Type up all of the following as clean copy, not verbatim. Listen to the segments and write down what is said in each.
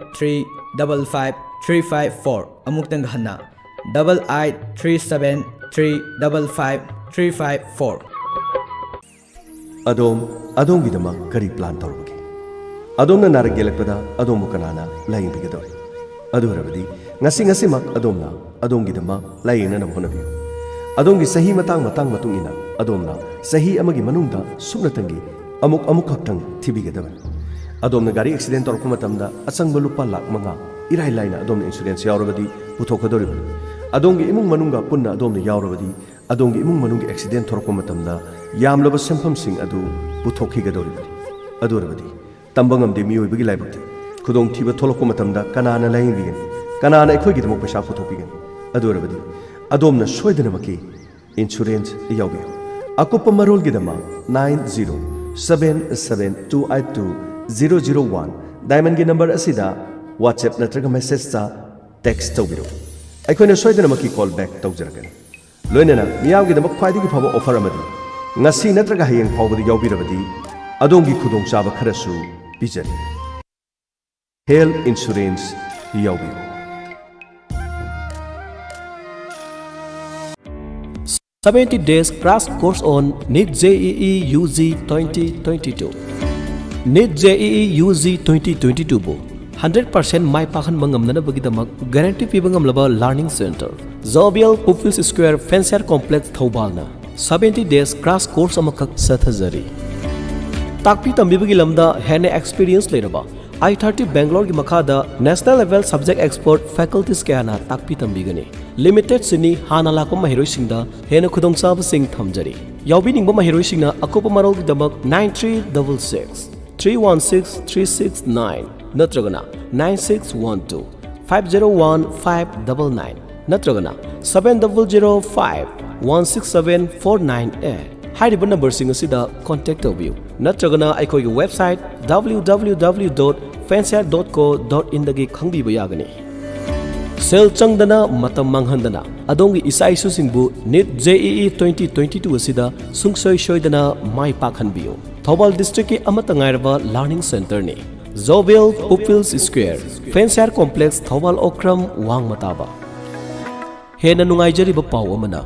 837355354 अमुक्तंग हन्ना 8837355354 अदोम करी प्लान तौरबगे अदोमना नारक गेलकपदा अदोम कनाना लायिंबिगदोरे अदुरबदी ngasi ngasi mak adomna adomgi dama layina na honabi adomgi sahi matang matung ina adomna sahi amagi manungda suknatangi amuk khaktang thibigadaban adomna gari accident torko matamda asangba lupa lakh manga irai laina adomna insurance yaurabadi puthokadoriba adomgi imung manunga punna adomna yaurabadi adomgi imung manungi accident torko matamda yamlaba sempham sing adu puthokhigadoriba adurabadi tambangamde miyoibagi laibakti khudong thiba tholokko matamda kanana layinbigani kanana ekhoi पैसा पुथोपीगन अदुरबदी अदोमना सोयदनमकी insurance यावगे अकुप मरोल गिदमा 9077282001 diamond की नंबर असिदा व्हाट्सएप नत्रगा मेसेज ता टेक्स्ट तौबिरो अखोइना सोयदनमकी कॉल बैक तौजरगन लोइनना मियावगिदमा ख्वाइदिगी फबा ऑफर अमदी ngasi नत्रगा हयेंग फावबदी यावबिरबदी अदोमगी खुदोंग चाबा खरसु पिजन हेल्थ इंश्योरेंस यावबिरो 70 days crash course on NEET JEE UG 2022. NEET JEE UG 2022 bu 100% mai pakhan mangam nana bagidamak guarantee pi bangam laba learning center Zobiel Pupils Square Fancier Complex Thaubalna 70 days crash course amakak sathazari takpi tambi bagi lamda hene experience leraba I30 Bangalore ki makhada national level subject expert faculties kayana takpi tambigani limited sini hana lakpa mahiroi singda hena khudong sab sing thamjari yawbi ningba mahiroi singna akopa marol gi damak 9366 316 369 natragana 9612 501 599 natragana 7005 167 498 हाइरिबा number सिंग असिदा contact तौबियु नत्रगना अखोई website www.fancier.co.in दगी खंगबिबा यागनी cell चंगदना मतम मांगहंदना अदोंगी इसा इशू सिंगबु NEET JEE 2022 असिदा सुंगसोय सोयदना माइ पाखनबियु थौबाल डिस्ट्रिक्ट की अमतंगायरबा लर्निंग सेंटर ने जोबेल pupils square fancier complex Thoubal Okram वांग मताबा हेना नुंगाइजरिबा पाव अमना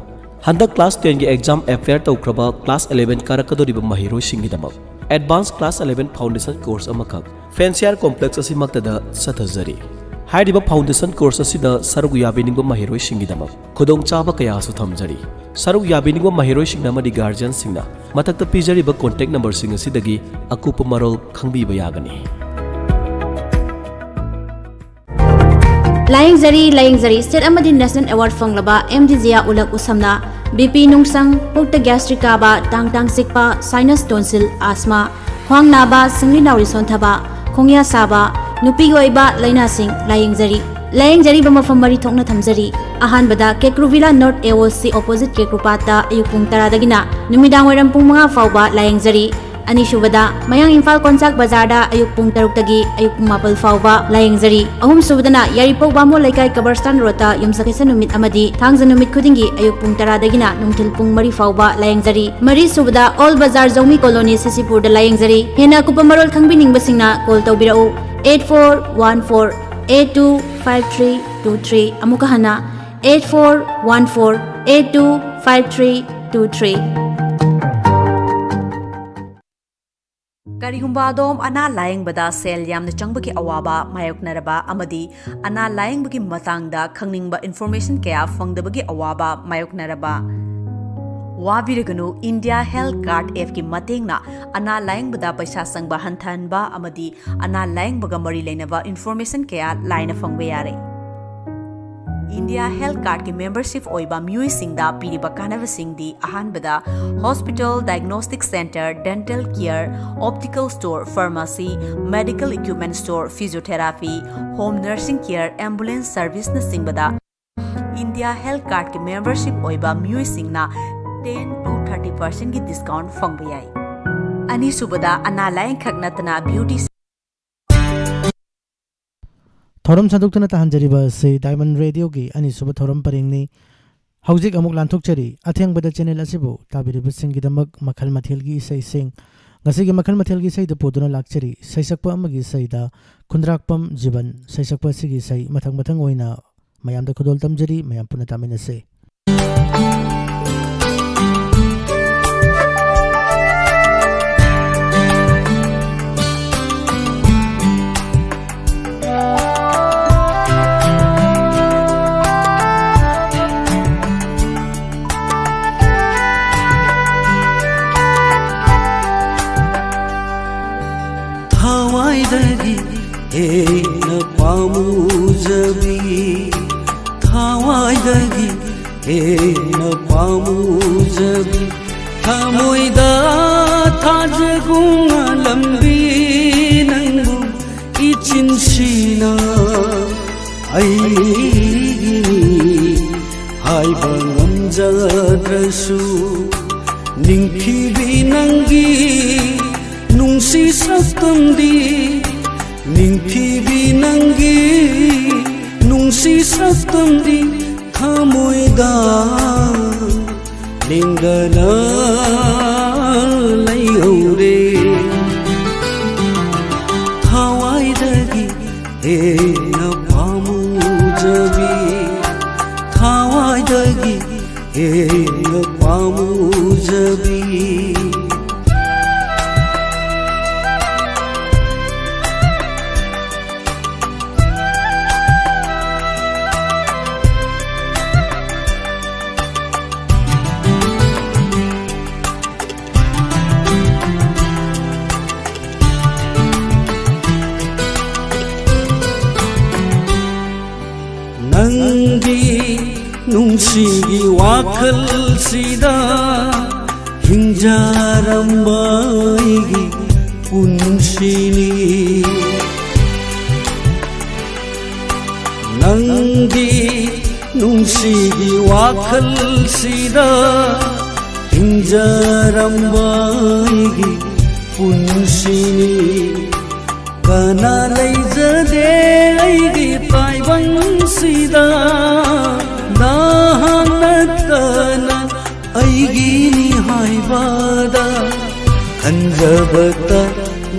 हंदक क्लास 10 की एग्जाम अफेयर तौख्रबा क्लास 11 कारकदोरिबा महिरोय सिंगिदमक एडवांस क्लास 11 फाउंडेशन कोर्स अमखक फेंसियर कॉम्प्लेक्स असिमक्तदा सथजरी हाइरिबा फाउंडेशन कोर्स असिदा सरुग याबिनिंगबा महिरोय सिंगिदमक खुदोंग चाबा कयासु थमजरी सरुग याबिनिंगबा महिरोय सिंगनामदि गार्जियन सिंगना मथक्ता पिजरिबा कांटेक्ट नंबर सिंग असिदगी अकुप मरोल खंगबिबा यागनी लायंगजरी स्टेट अमदि नेशनल अवार्ड फंगलबा MDZA उलक उसमना BP नुंगसंग पुक्त गैस्ट्रिक काबा टांग सिकपा साइनस टॉन्सिल आस्मा ख्वांग नाबा सिंगली नाउरी सोंथबा खोंगिया साबा नुपी ओइबा लाइना सिंग लायंगजरी बमफम मरी थोकना थमजरी अहानबदा केक्रुविला नॉर्थ AOC ऑपोजिट केक्रुपाता अयुपुंग तरादगिना नुमिदांग वरम पुंग 5 फावबा लायंगजरी अनिशुबदा मयांग इम्फाल कोंचाक बाजारदा अयुक पुंग 3 तगी अयुक पुंग 9 फावबा लायंगजरी अहुम सुबदना यारिपोक बामो लेकाय कबरस्तान रोता युमसकेसा नुमित अमदी थांगजा नुमित खुदिंगी अयुक पुंग 10 दगिना नुंगथिल पुंग 3 फावबा लायंगजरी मरी सुबदा ऑल बाजार जौमी कॉलोनी सिसिपुर दा लायंगजरी हेना कुपा मरोल खंगबि निंगबसिंगना कॉल तौबिराउ 8414825323 अमुका हना 8414825323 करिगुम्बा अदोम अना लायंगबदा सेल यामना चंगबगी अवाबा मायोकनरबा अमदी अना लायंगबगी मतंगदा खंगनिंगबा इन्फॉर्मेशन कया फंगदबगी अवाबा मायोकनरबा वाबिरगनु इंडिया हेल्थ कार्ड एफ की मतेंगना अना लायंगबदा पैसा संगबा हंथनबा अमदी अना लायंगबगा मरी लेनबा इन्फॉर्मेशन कया लाइन फंगबे यारे इंडिया हेल्थ कार्ड की मेंबरशिप ओइबा म्यूई सिंगदा पीरिबा कानव सिंगदी अहानबदा hospital diagnostic centre dental care optical store pharmacy medical equipment store physiotherapy home nursing care ambulance service न सिंगबदा इंडिया हेल्थ कार्ड की मेंबरशिप ओइबा म्यूई सिंगना 10 to 30% की डिस्काउंट फंगबे याई अनिसुबदा अना लायंग खगनतना ब्यूटी थौरम सदुक्तना तहंजरिबा से डायमंड रेडियो की अनिसुब थौरम परिंगनी हौजिक अमुक लांथोकचरी अथेंगबदा चैनल असिबु ताबिरिबसिंग गिदमक मखल मथेल की इसै सिंग ngasi gi makhan mathel gi sai da poduna lakchari saisakpa amagi saida khundrakpam jiban saisakpa sigi sai mathang mathang oina mayam da khodol tamjari mayam puna tamina se हेन पामुजबी थावाइदगी हेन पामुजबी थमोइदा थाजगुंगा लंबी नंगु इचिनसिना आइगिनी हाइबा ngamjadrasu ningkhibi nangi nungsi saktamdi Ningkibi nangi nungsi saktamdi thamoida lingana layore thawaidagi hena pamujabi thawaidagi hena pamujabi nungsi wakal sida hinjarambaigi punsini nangi nungsi wakal sida hinjarambaigi punsini kana leijade aigi taibang sida Nahanatana aigini haibada Kanjabata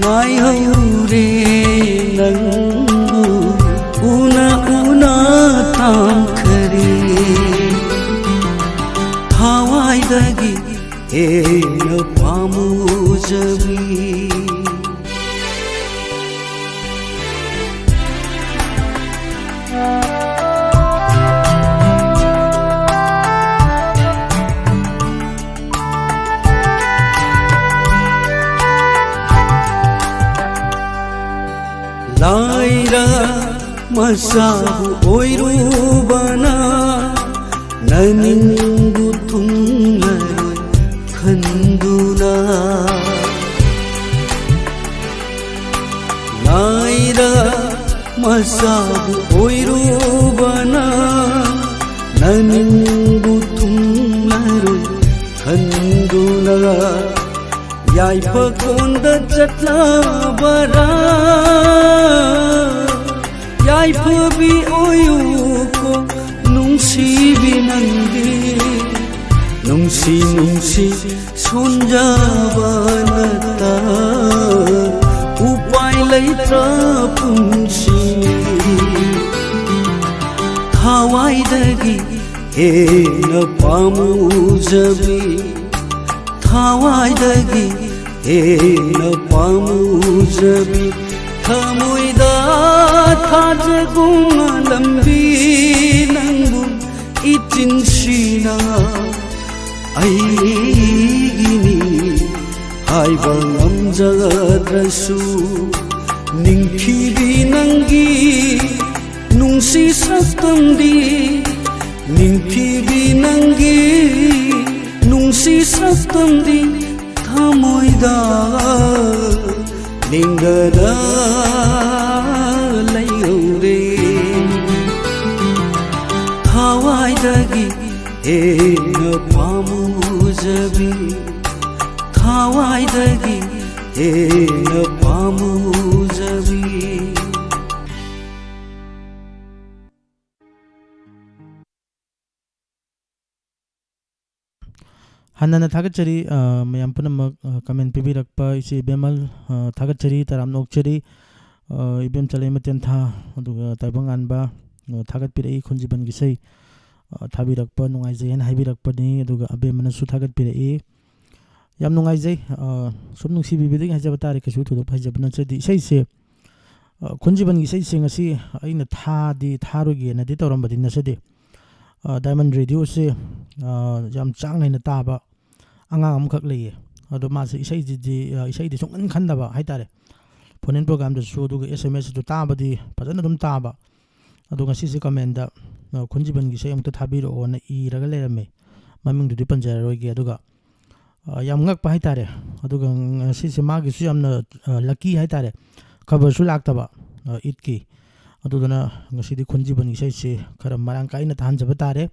ngai haure nangu Una una tamkhari Hawaidagi ena pamujabi Laira masabu oirubana naningu thunglaroi khanduna Laira masabu oirubana naningu thunglaroi khanduna Yaipa konda chatla bara Yaipa bi oyu ko nungsi binandi Nungsi nungsi sonjabanata Upai laitra punsi Hawaidagi hena pamujabi Hawaidagi hena pamujabi Thamoida thajagunga lambi nangu ichinsina aigini haiba ngamjadrasu ningkhibi nangi nungsi saktamdi ningkhibi nangi nungsi saktamdi thamoida lingana layore thawaidagi hena pamujabi thawaidagi hena pamujabi ꯍꯥꯟꯅꯅ ꯊꯥꯒꯠꯆꯔꯤ ꯃꯌꯥꯝ ꯄꯨꯝꯅꯃꯛ comment ꯄꯤꯕꯤꯔꯛꯄ ꯏꯆꯦ ꯏꯕꯦꯝꯃꯜ ꯊꯥꯒꯠꯆꯔꯤ ꯇꯔꯥꯝꯅ ꯑꯣꯛꯆꯔꯤ ꯏꯕꯦꯝ ꯆꯂꯩ ꯃꯇꯦꯟ ꯊꯥ ꯑꯗꯨꯒ ꯇꯥꯏꯕꯪ ꯉꯥꯟꯕ ꯊꯥꯒꯠꯄꯤꯔꯛꯏ ꯈꯨꯟꯖꯤꯕꯟꯒꯤ ꯏꯁꯩ ꯊꯥꯕꯤꯔꯛꯄ ꯅꯨꯡꯉꯥꯏꯖꯩ ꯍꯥꯏꯅ ꯍꯥꯏꯕꯤꯔꯛꯄꯅꯤ ꯑꯗꯨꯒ ꯑꯕꯦꯝꯃꯅꯁꯨ ꯊꯥꯒꯠꯄꯤꯔꯛꯏ ꯌꯥꯝ ꯅꯨꯡꯉꯥꯏꯖꯩ ꯁꯨꯝ ꯅꯨꯡꯁꯤꯕꯤꯕꯗꯒꯤ ꯍꯥꯏꯖꯕ ꯇꯥꯔꯦ ꯀꯩꯁꯨ ꯊꯣꯏꯗꯣꯛꯄ ꯍꯥꯏꯖꯕ ꯅꯠꯆꯗꯦ ꯏꯁꯩꯁꯦ ꯈꯨꯟꯖꯤꯕꯟꯒꯤ ꯏꯁꯩꯁꯦ ꯉꯁꯤ ꯑꯩꯅ ꯊꯥꯔꯣꯏꯒꯦꯅꯗꯤ ꯇꯧꯔꯝꯕꯗꯤ ꯅꯠꯆꯗꯦ ꯗꯥꯏꯃꯟ ꯔꯦꯗꯤꯑꯣꯁꯦ ꯌꯥꯝ ꯆꯥꯡ ꯅꯥꯏꯅ ꯇꯥꯕ ꯑꯉꯥꯡ ꯑꯃꯈꯛ ꯂꯩꯌꯦ ꯑꯗꯣ ꯃꯥꯁꯦ ꯏꯁꯩꯗꯤ ꯁꯨꯡꯈꯟ ꯈꯟꯗꯕ ꯍꯥꯏꯇꯥꯔꯦ ꯐꯣꯟ ꯏꯟ ꯄ꯭ꯔꯣꯒꯥꯝꯗꯁꯨ ꯑꯗꯨꯒ SMS ꯇꯥꯕꯗꯤ ꯐꯖꯅ ꯑꯗꯨꯝ ꯇꯥꯕ ꯑꯗꯣ ꯉꯁꯤꯁꯦ ꯀꯃꯦꯟꯗ ꯈꯨꯟꯖꯤꯕꯟꯒꯤ ꯏꯁꯩ ꯑꯃꯨꯛꯇ ꯊꯥꯕꯤꯔꯛꯑꯣꯅ ꯏꯔꯒ ꯂꯩꯔꯝꯃꯦ ꯃꯃꯤꯡꯗꯨꯗꯤ ꯄꯟꯖꯔꯔꯣꯏꯒꯦ ꯑꯗꯨꯒ ꯌꯥꯝ ꯉꯛꯄ ꯍꯥꯏꯇꯥꯔꯦ ꯑꯗꯨꯒ ꯉꯁꯤꯁꯦ ꯃꯥꯒꯤꯁꯨ ꯌꯥꯝꯅ ꯂꯛꯀꯤ ꯍꯥꯏꯇꯥꯔꯦ ꯈꯕꯔꯁꯨ ꯂꯥꯛꯇꯕ ꯏꯠꯀꯤ ꯑꯗꯨꯗꯨꯅ ꯉꯁꯤꯗꯤ ꯈꯨꯟꯖꯤꯕꯟꯒꯤ ꯏꯁꯩꯁꯦ ꯈꯔ ꯃꯔꯥꯡ ꯀꯥꯏꯅ ꯇꯥꯍꯟꯖꯕ ꯇꯥꯔꯦ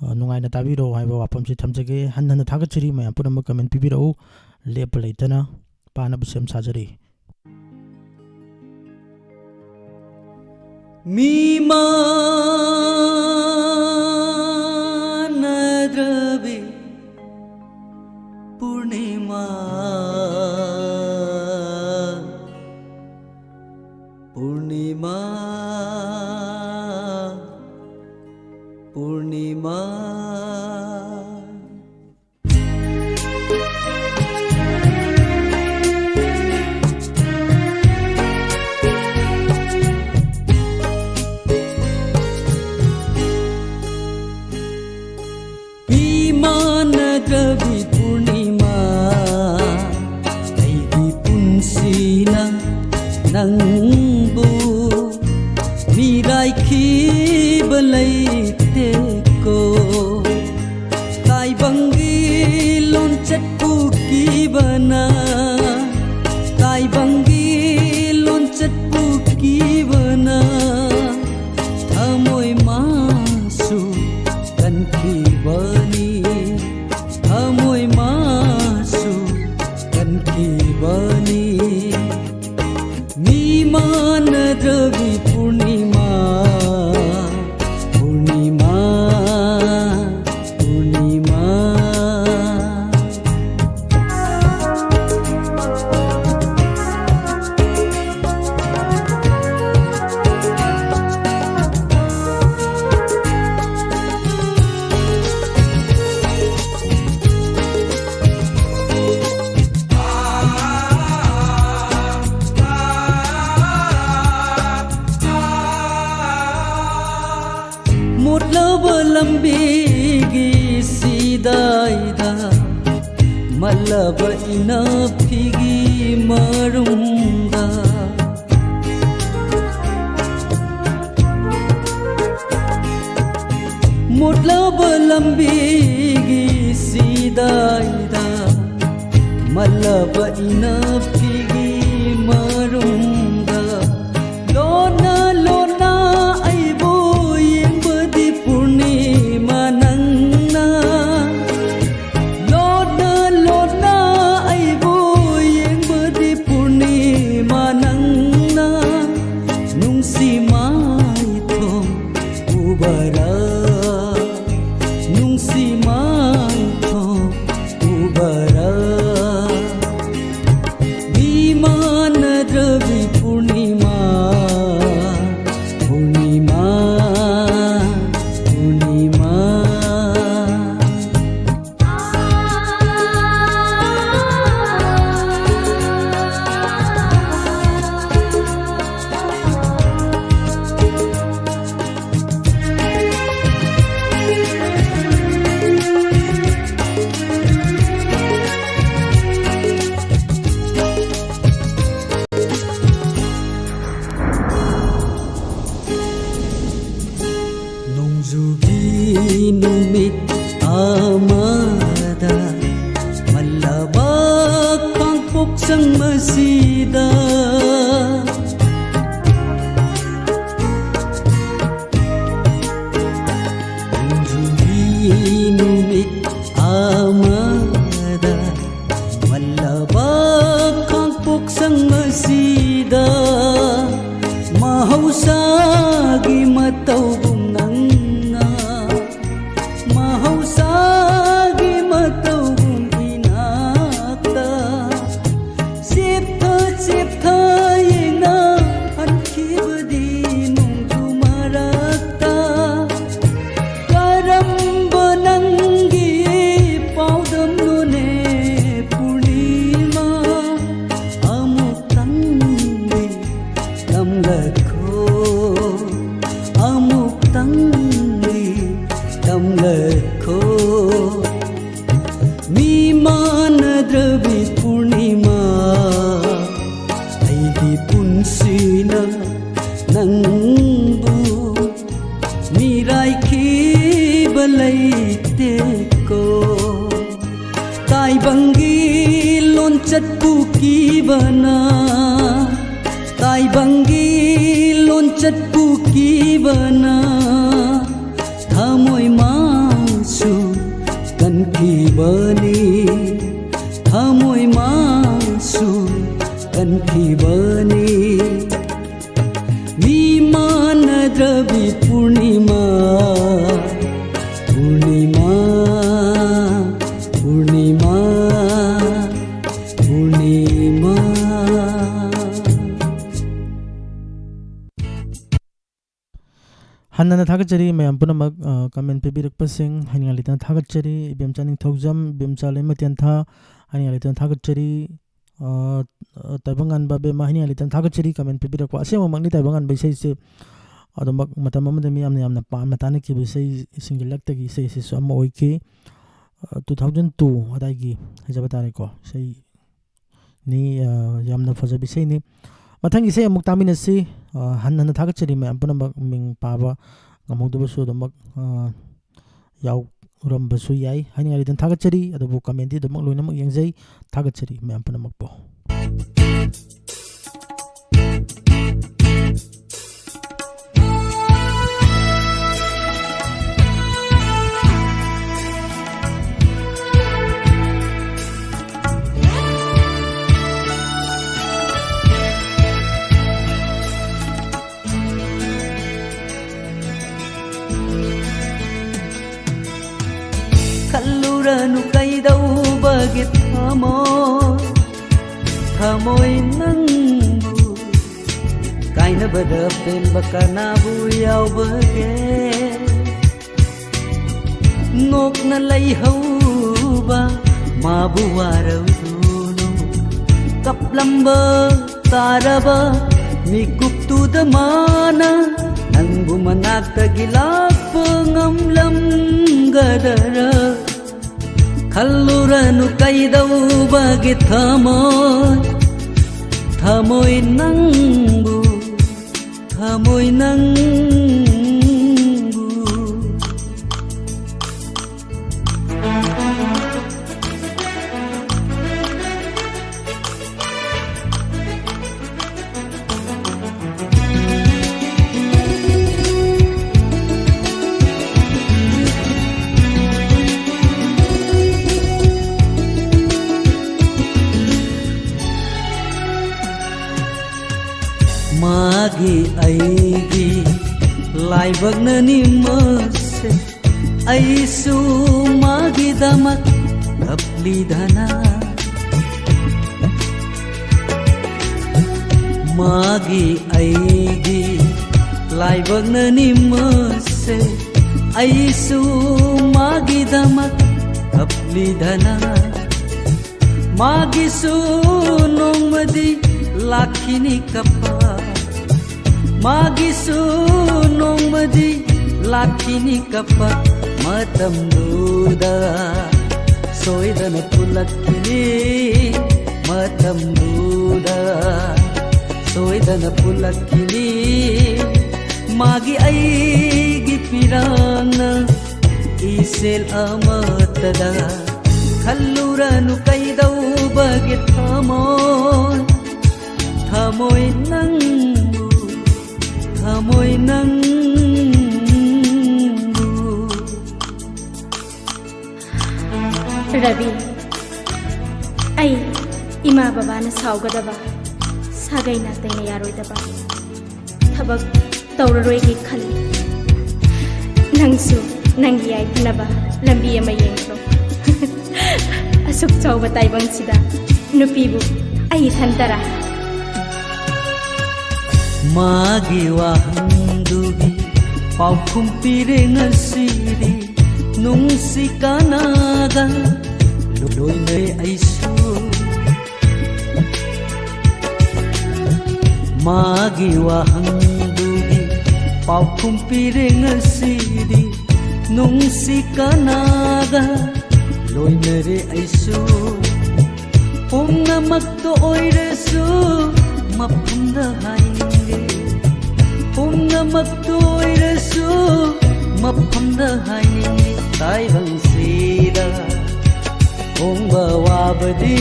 ꯅꯨꯡꯉꯥꯏꯅ ꯇꯥꯕꯤꯔꯛꯑꯣ ꯍꯥꯏꯕ ꯋꯥꯐꯝꯁꯦ ꯊꯝꯖꯒꯦ ꯍꯟꯅ ꯊꯥꯒꯠꯆꯔꯤ ꯃꯌꯥꯝ ꯄꯨꯝꯅꯃꯛ ꯀꯃꯦꯟ ꯄꯤꯕꯤꯔꯛꯎ ꯂꯦꯞꯄ ꯂꯩꯇꯅ ꯄꯥꯅꯕ ꯁꯦꯝ ꯁꯥꯖꯔꯤ मीमानद्रवे पूर्णिमा पूर्णिमा पूर्णिमा रवि पूर्णिमा अैगी पुन्सिना नंबु मिराइखिबा लैतेको ताइबंगी लोंचटपु किबना ताइबंगी लोंचटपु किबना थमोय मासु कनखिबनी Amoy masu kan kibani Mimana Ravi Purnima Purnima Purnima लंबीगी सीदाइदा मल्लब इना फिगी मरुंगा मुटलब लंबीगी सीदाइदा मल्लब इना फिगी मरुंगा लोना लोना आइबो येंबदी पूर्णिमा नंगना लोना लोना आइबो येंबदी पूर्णिमा नंगना नुंसी माइथो उबरा नुंसी माइथो उबरा विमान रवि पूर्णिमा पूर्णिमा पूर्णिमा नोंजुगी नुमित आमादा मल्लबा कांगपोक संगमसीदा नोंजुगी नुमित आमादा मल्लबा कांगपोक संगमसीदा mahausaगी matawbong nangna mahausaगी matawbong ताइबंगी लोंचटपु कीबना ताइबंगी लोंचटपु कीबना थमोय मासु कनखीबनी थमोय मासु कनखीबनी मीमानद्रवि पूर्णिमा पूर्णिमा पूर्णिमा पूर्णिमा हन्ना थागचरी मैम पुनमक कमेंट पिबिरकपसिंग हनियालिता थागचरी इबेम चानिंग थौजम इबेम चाले मतेन था हनियालिता थागचरी ताइबंगान बाबे हनियालिता थागचरी कमेंट पिबिरकवा असेम मगनी ताइबंगान बैसै से अदमक मतम अमदे मी यामना यामना पाम ताने की बैसै सिंगलक्तगी से सम ओइके 2002 अदागी हजब तारे को सै नि यामना फजबि सै नि मथंगी से अमुक तामिनसी हन्ना थागचरी मैम पुनमक मिंग पाबा ngамꯍꯧꯗꯕꯁꯨ ꯑꯗꯨꯃꯛ ꯌꯥꯎꯔꯝꯕꯁꯨ ꯌꯥꯏ ꯍꯥꯏꯅꯤꯡꯉꯥꯏ ꯊꯥꯒꯠꯆꯔꯤ ꯑꯗꯨꯕꯨ ꯀꯃꯦꯟꯇꯤ ꯑꯗꯨꯃꯛ ꯂꯣꯏꯅꯃꯛ ꯌꯦꯡꯖꯩ ꯊꯥꯒꯠꯆꯔꯤ ꯃꯌꯥꯝ ꯄꯨꯝꯅꯃꯛꯄꯨ Kaluranu kaidauba thamoy nangbu kaina bada pemba kanabu yaubage ngok na laihauba mabu warauduno kaplamba taraba mikuptu damana nangbu manakta gilakpa ngamlam gadara Kaluranu kaidauba thamoy nangbu thamoy nangbu Magi aigi laibagna mase aisu magi damak kapli dhana Magi aigi laibagna mase aisu magi damak kapli dhana Magi su nongmadi lakini kapa Magisu nongmadi lakini kapa matam duda soidana pulakini matam duda soidana pulakini magi aigi pirana isel amatada kalluranu kaidauba thamoy nangbu thamoy nangbu Ravi ai ima baba na saugadaba sagai na tayna yaroidaba thabak tawraroi gi khali nangsu nangi ai punaba lambi ama yengro asuk chawba taibang sida nupibu ai thantara Magi wahandugi paukum pirengasiri nungsi kanaga loine aisu Magi wahandugi paukum pirengasiri nungsi kanaga loine re aisu Pumnamakto oiresu mapunda hainge Pumnamakto oiresu mapunda hainge Taibang sida ꯍꯣꯡꯕ ꯋꯥꯕꯗꯤ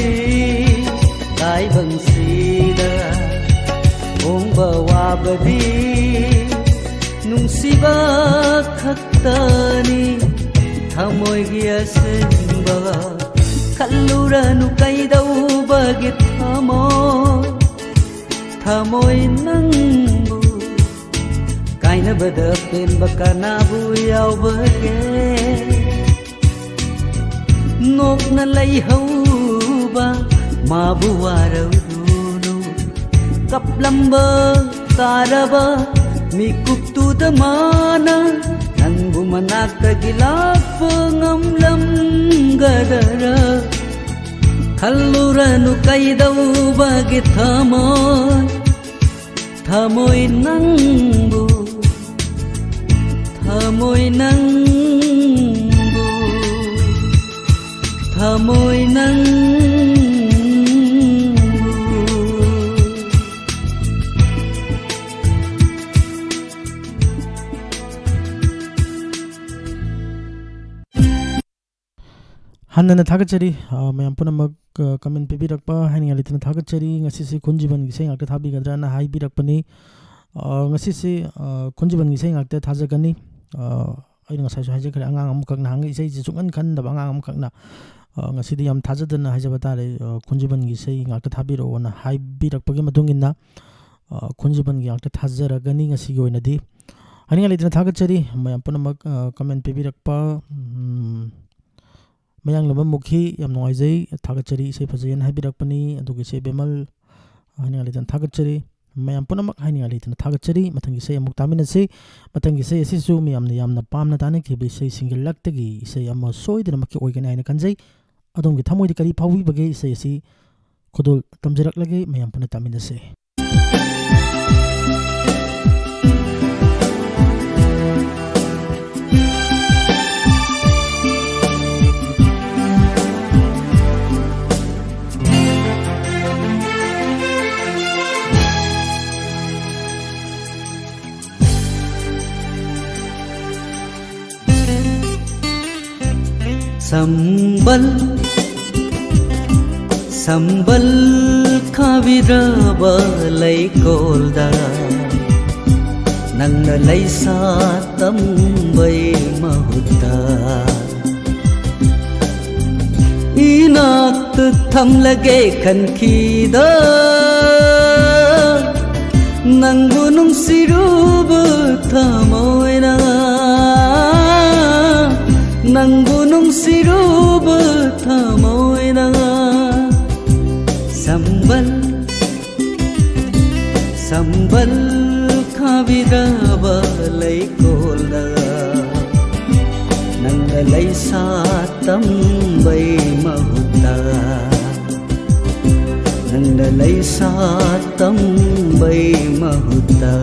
ꯇꯥꯏꯕꯪꯁꯤꯗ ꯍꯣꯡꯕ ꯋꯥꯕꯗꯤ ꯅꯨꯡꯁꯤꯕ ꯈꯛꯇꯅꯤ ꯊꯃꯣꯏꯒꯤ ꯑꯁꯦꯡꯕ ꯈꯜꯂꯨꯔꯅꯨ ꯀꯩꯗꯧꯕꯒꯤ ꯊꯃꯣꯏ ꯅꯪꯕꯨ ꯀꯥꯏꯅꯕꯗ ꯄꯦꯟꯕ ꯀꯅꯥꯕꯨ ꯌꯥꯎꯕꯒꯦ ꯅꯣꯛꯅ ꯂꯩꯍꯧꯕ 마부 와르루루 kaplam바 taraba mikuptuda mana nangbu manaka gilapa ngamlam gadara khalluranu kaidau bagi thamoy nangbu thamoy nangbu Hanna thagachari mayam punamak comment pibirakpa haini alitna thagachari ngasisi kunjiban giseng akta thabi gadrana hai birakpani ngasisi kunjiban giseng akta thajagani ai ngasai so haje khare angang amukak na hangi sei chungan khan da angang amukak na ngasidi yam thajadana hajaba tare kunjiban giseng akta thabi ro na hai birakpagi madungina kunjiban gi akta thajaragani ngasi goinadi haini alitna thagachari mayam punamak comment pibirakpa mayang lama mukhi yam noizai thagachari sei phajayan haibirakpani adugi sei bemal hani alitan thagachari mayam punamak hani alitan thagachari mathangi sei amuk taminasi mathangi sei asisu miyamna yamna pamna tane khibi sei single laktagi sei ama soidana makki oigani aina kanjai adongi thamoidi kari phawi bage sei asi khudul tamjarak lage mayam puna taminasi Sambal khaviraba laikolda nangna laisa tambai mahutta inak thamlage khankhida nangbu nungsiruba thamoina nangbu nungsiruba thamoina sambal khaviraba laikolda nangna laisa tambai mahutta nangna laisa tambai mahutta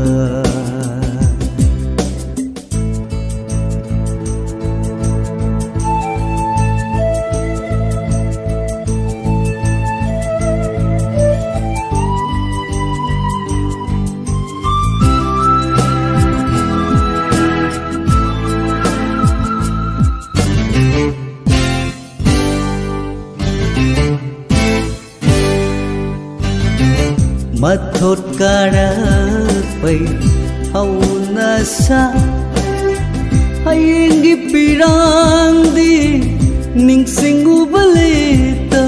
mathot karapai hauna sa hayengi pirangdi ningsingu baleta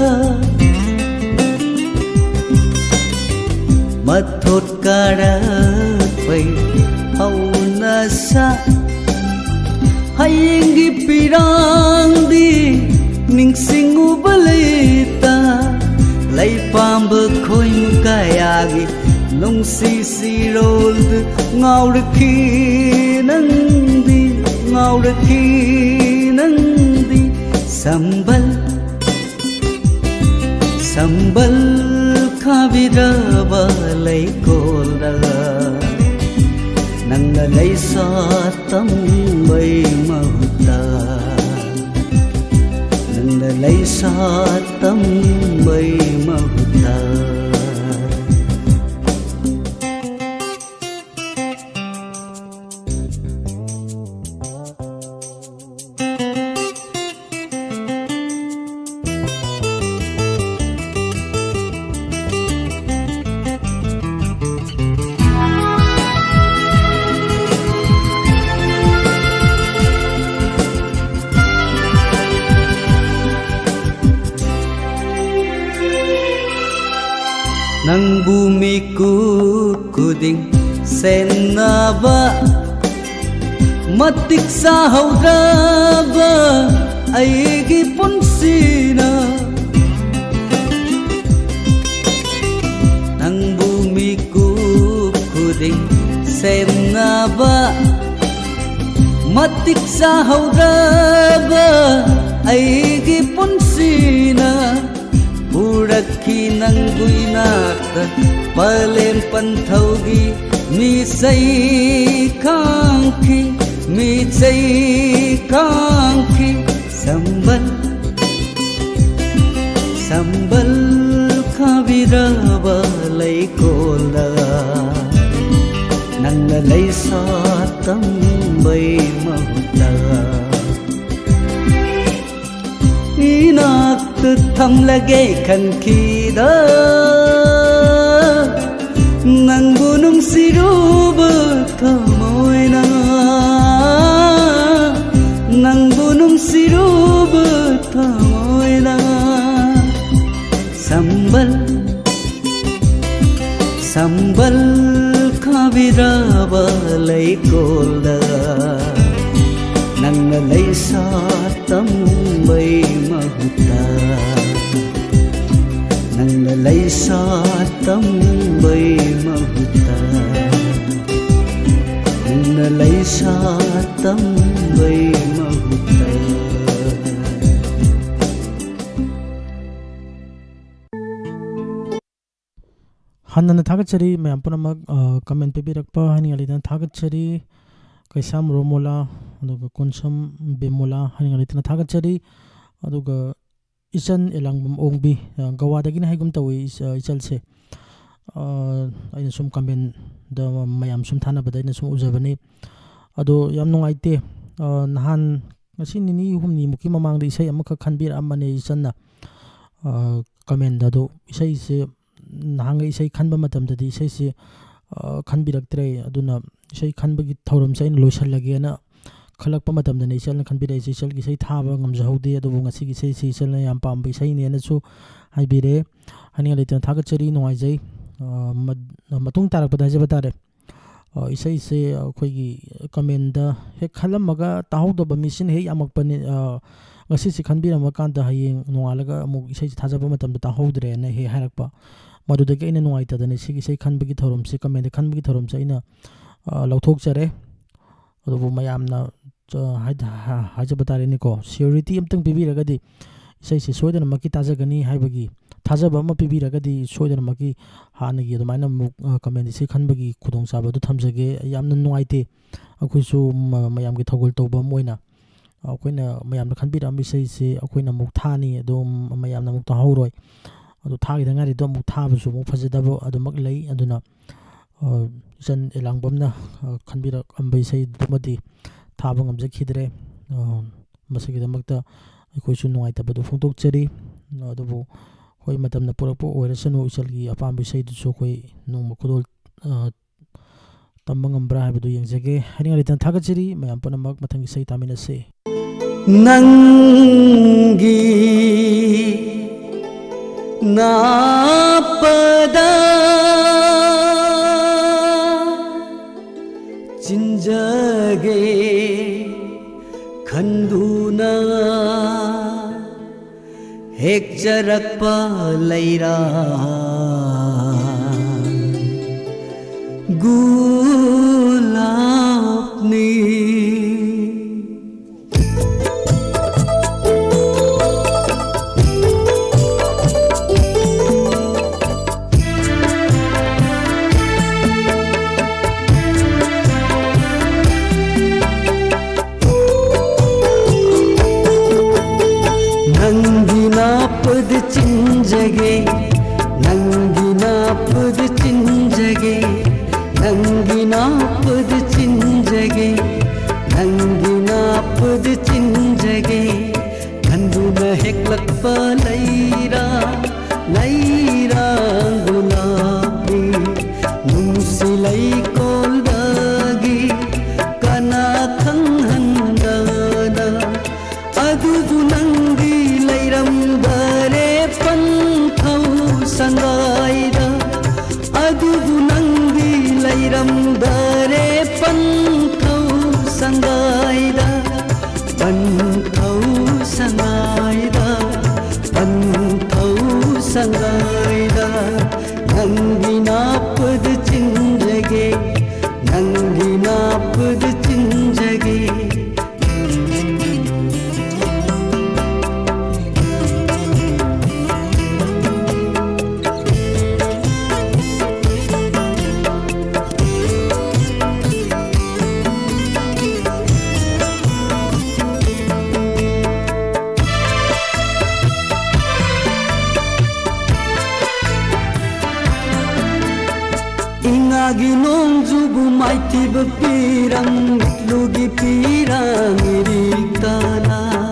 mathot karapai hauna sa hayengi pirangdi ningsingu baleta lay pamba khoi mukayagi nung si roll ngauraki nandi sambal khaviraba laikolda nangna laisa tambai mahutta nangna laisa tambai mahutta miku kuding senaba matik sa haudraba aigi punsina nang bumiku kuding senaba matik sa haudraba aigi punsina urakhi nang guinata palem panthaugi mi sai kangki sambal sambal khaviraba lai kola nang lai sa tam bai mahuta inak tham lage khan khida nang bunung siruba thamoina nang bunung siruba thamoina sambal sambal khaviraba lai kola nang lai sa tam bai mahuta nang lai sa tam bai mahuta nang lai sa tam bai mahuta hanna thagachari mayam punamak comment pibirakpa hani alidan thagachari kaisam romola aduga konsam bemola hani alidan thagachari aduga isan elangbam ongbi gawadagina haigum tawi ichalse aina sum comment da mayam sum thana bada aina sum ujabani ado yam nungaite nahan ngasi nini humni muki mamang da isai amaka khanbir amane isanna comment da do isai se nahanga isai khanba matam da di isai se khanbiraktre aduna isai khanbagi thoram sai loisallage na khalakpa matam da ne isal khanbira isal gi sai thaba ngamjahudi adu ngasi gi sai isal na yam pam isai ne na chu haibire hani alitan thagachari nuaijai matung tarak pada je batare isai se khoi gi comment da he khalamaga tahawda ba mission he amak pani ngasi si khanbira makan da hayeng nualaga amuk isai thajaba matam da tahawdre na he harakpa madudagi ina nuaita da ne sigi sai khanbagi thorom se comment khanbagi thorom se ina lauthok chare adu mayamna hajaba tare ni ko security amtang pibiragadi isai se soidana maki tajagani haibagi thajaba ma pibiragadi soidana maki hanagi adumaina comment se khanbagi khudong saba du thamjage yamna nuaite akhoisu mayamgi thogol toba moina akoina mayamna khanbira mi sei se akoina muk thani adum mayamna muk tahoroi adu thagi dangari do muk thabasu muk phajadabo adumak lei aduna jan elangbamna khanbira ambai sei dumadi thaba ngamjakhidre masagidamagta aikoisu nuaitabadu phongtokchari adubu hoi matamna purakpo oirasanu isalgi apambi sei dusu khoi nongma khudol tambangambra habadu yengjage haninga litan thagachiri mayam punamak mathangi sei taminase nangi napada jinjage khanduna hekjarakpa laira gulapni nanginapad chinjage nanginapad chinjage nanginapad chinjage nanginapad chinjage khanduna heklakpa laira laira gulabi nungsilai koldagi kana khanghandana adubu nangi leiram dare panthau sangaida adu Ingagi nongjubu maitiba pirang Lugi pirang iriktana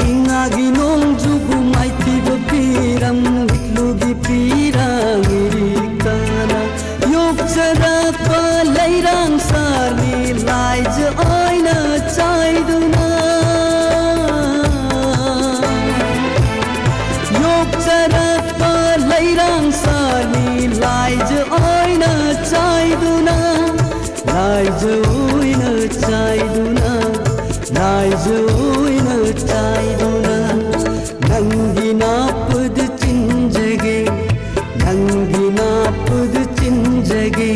Ingagi nongjubu maitiba pirang Lugi pirang iriktana Yok jarak palairang sarni Laij aina chaiduna Jarak palairang sarni Laij aina chaiduna Laij aina chaiduna Laij aina chaiduna Nangi napad chinjage Nangi napad chinjage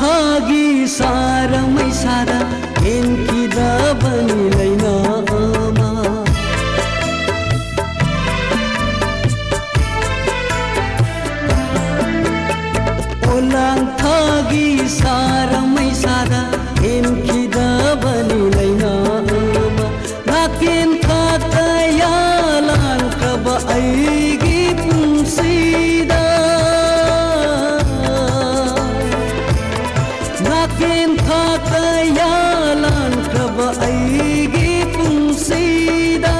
Thagi sara mai sara enki da bani laina ama Olang thagi sara mai sara enki da bani laina ama Nakin thata ya lan kaba aigi pungsida Nakin thakayalan kraba aigi pungsida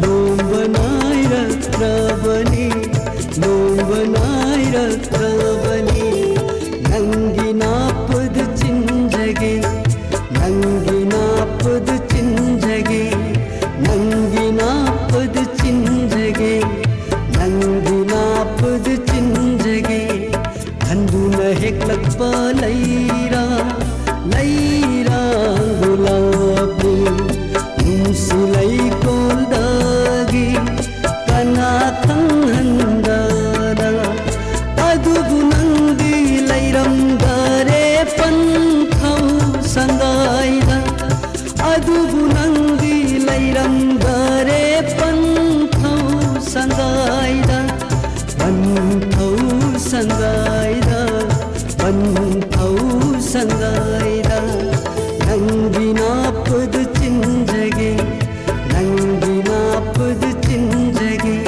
Lombanai rakrabani Lombanai rakrabani Nangi napad chinjage Nangi napad chinjage Nangi napad chinjage Nangi napad chinjage Khanduna heklak palaira Laira gulabi Nungsilay koldagi Kana thanghandana Adubu nangdi layram gare panthau sangaida Adubu nangdi layram gare panthau sangaida Panthau sangaida Panthau sangaida Nangi napad chinjage Nangi napad chinjage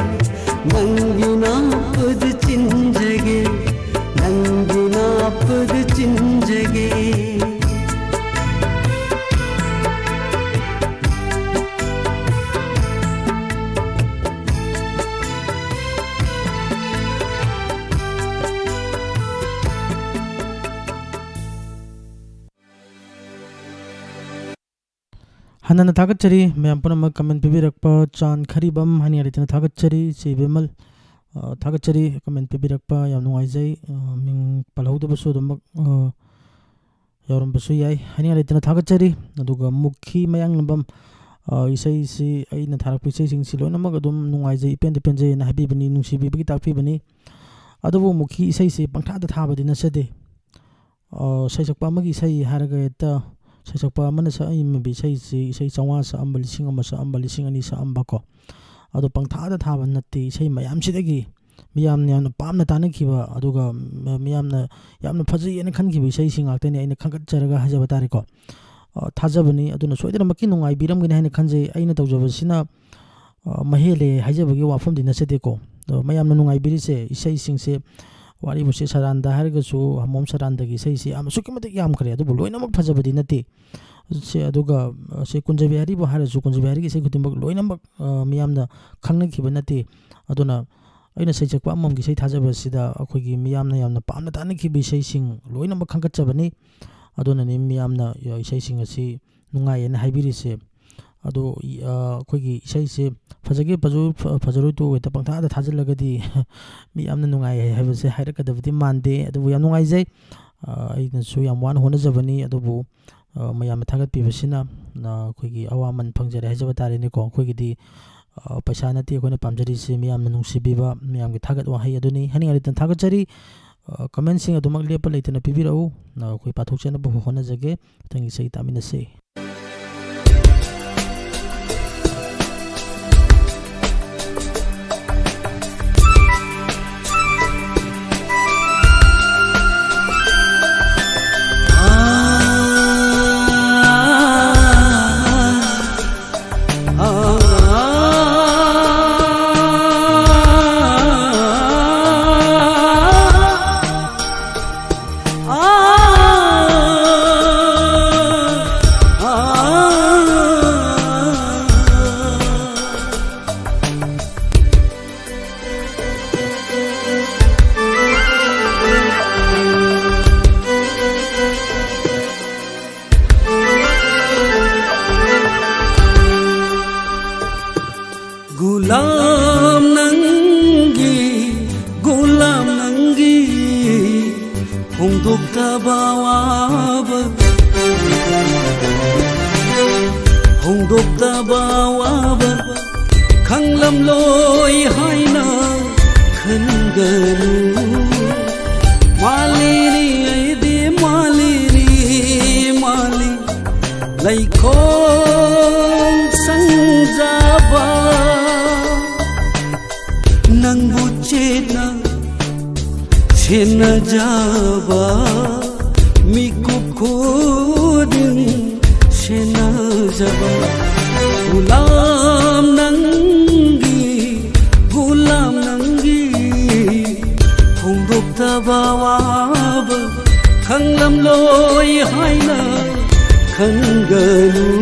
Nangi napad chinjage Nangi napad chinjage Hanana Thakachari, Mayampuna comment Pibirakpa, Chan Karibam, Haniaritan Thakachari, Si Vimal, Thakachari, comment Pibirakpa, Yanuaizai, Ming Palauda Basu, Yarum Basuyai, Haniaritan Thakachari, Naduga Muki Mayang Nabam, Isai Si Aina Tharapi Sing Silona Magadum, Nuaizai, Pendepenze, and Habibani, Nusibi, Pibani, Adabu Muki Isai Si, Pangta Habadina Sede, Saisapamagi Sai Haragata. Sasakpa mana sa ay mabi say sawa sa ambalising ama sa ambalising ani sa ambako ado pangthada thaban natti say mayam sidagi miyam na pam na tanakiba aduga miyam na yamna phaji ena khankibi say singakte ne aina khangat charaga hajaba tari ko thajabani aduna soidana makki nungai biram gine haina khanje aina tawjabasina mahele hajabagi wafam dina sede ko mayam na nungai birise isai singse wari busi saranda hargasu hamom saranda gi sei si am sukimate yam khare adu loina mak phajabadi nati se aduga se kunjabi hari bo harasu kunjabi hari gi se kutimbak loina mak miyamna khangna khiba nati aduna aina sei chakpa amam gi sei thajabasida akhoi gi miyamna yamna pamna tana khibi sei sing loina mak khangkat chabani aduna ni miyamna sei sing asi nungai en haibiri se ado akhoi gi sei se phajage phajaru to weta pangtha da thajallagadi mi amna nungai habase hairakadabdi mande adu yam nungai jai aina su yam wan hona jabani adu mayam thagat pibasina na khoigi awaman phangjare hajaba tare ne ko khoigi di paisa na ti khona pamjari se mi am nungsi biba mi am gi thagat wa hai aduni hani ari tan thagat chari ꯀꯃꯦꯟꯁꯤꯡ ꯑꯗꯨꯃꯛ ꯂꯦꯞꯄ ꯂꯩꯇꯅ ꯄꯤꯕꯤꯔꯛꯎ ꯑꯩꯈꯣꯏ ꯄꯥꯊꯣꯛꯆꯅꯕ ꯍꯣꯠꯅꯖꯒꯦ ꯃꯊꯪꯒꯤ ꯏꯁꯩ ꯇꯥꯃꯤꯟꯅꯁꯤ Gulam nangi Untuk tabawa Untuk tabawa Khang lam loi hai na Khan ganu Mali ni ay di mali Lai khong sang jaba Nang bucena Sena jaba Mikup koding Sena jaba Gulam nangi Hunduk tabawab Khang lam loi hai na Khang ganu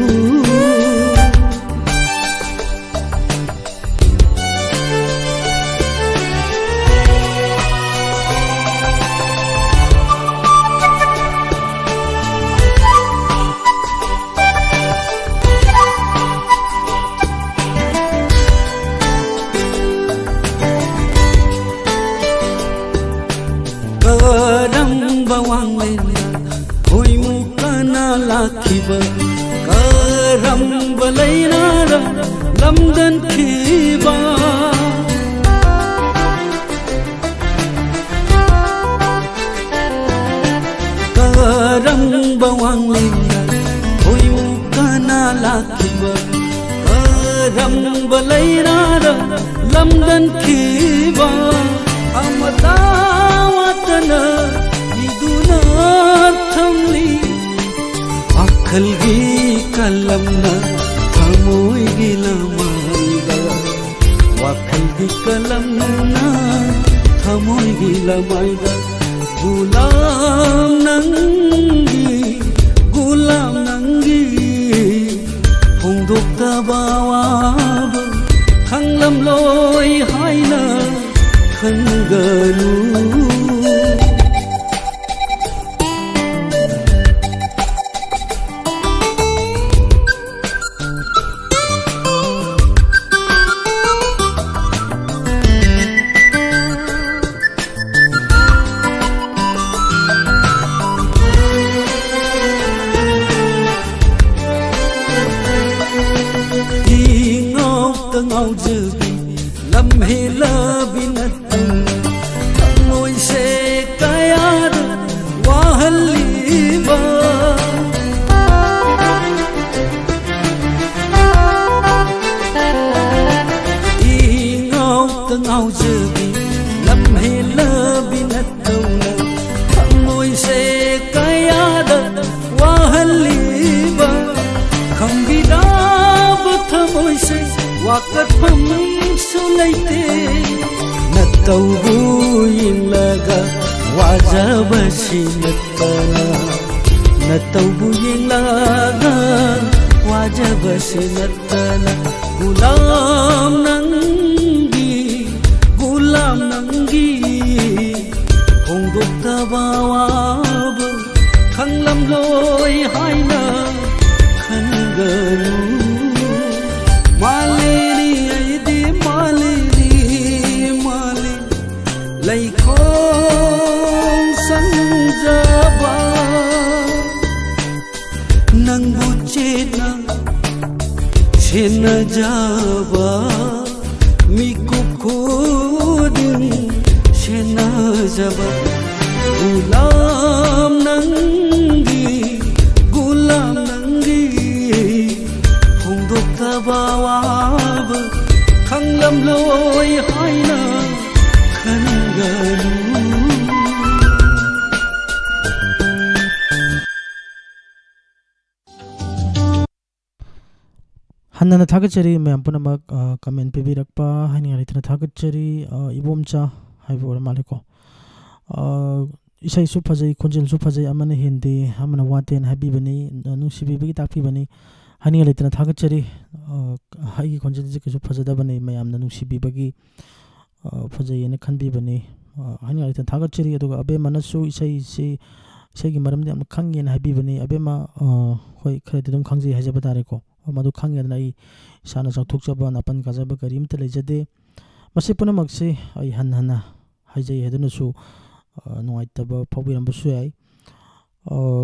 Hoi mukana lakiba Karamba lainara Lamdan kiba Karamba wanglinga Hoi mukana lakiba Karamba lainara Lamdan kiba Amatawatana Khalgi kalamna Thamoy gilamayda Wakhalgi kalamna Thamoy gilamayda Gulam nangi Hunduk tabawab Khang lam loi hai na Khan ganu ngau jagi lam hela binatu noi se kayar wahaliba ngau jagi lam hela binatu noi se kayar wahaliba khambira bathamoi se Wakat pam sulaite Nataubu yinglaga Wajabasi natana Nataubu yinglaga Wajabasi natana Gulam nangi Hunduk tabawab Khang lam loi hai na Khan ganu Lai khong sang jaba Nang bucena Sena jaba Mikup koding Sena jaba gulam nangi hongdok tabawab khanglam loi haina khangalu Hanna Thagachari, Mampunamak, comment Pibirakpa, Hani Alitana Thagachari, Ibomcha, Hivor Maliko. Isai Supazai, Kunjil Supazai, Amana Hindi, Hamana Wate and Habibani, Nusibi Takibani, Hani Alitana Thagachari, Hai Kunjil Supazadabani, Mayam Nusibi Bagi, Fazai and Kanbibani, Hani Alitana Thagachari, Abe Manasu, Isai Maram, Kangi and Habibani, Abema, Hoi Kreditum Kangi Hazabatariko. Madu khangena ai sana chauthokchaba napan kajaba karim te lejade masi punamak se ai hanhana haijai heduna su noaitaba phobiram su ai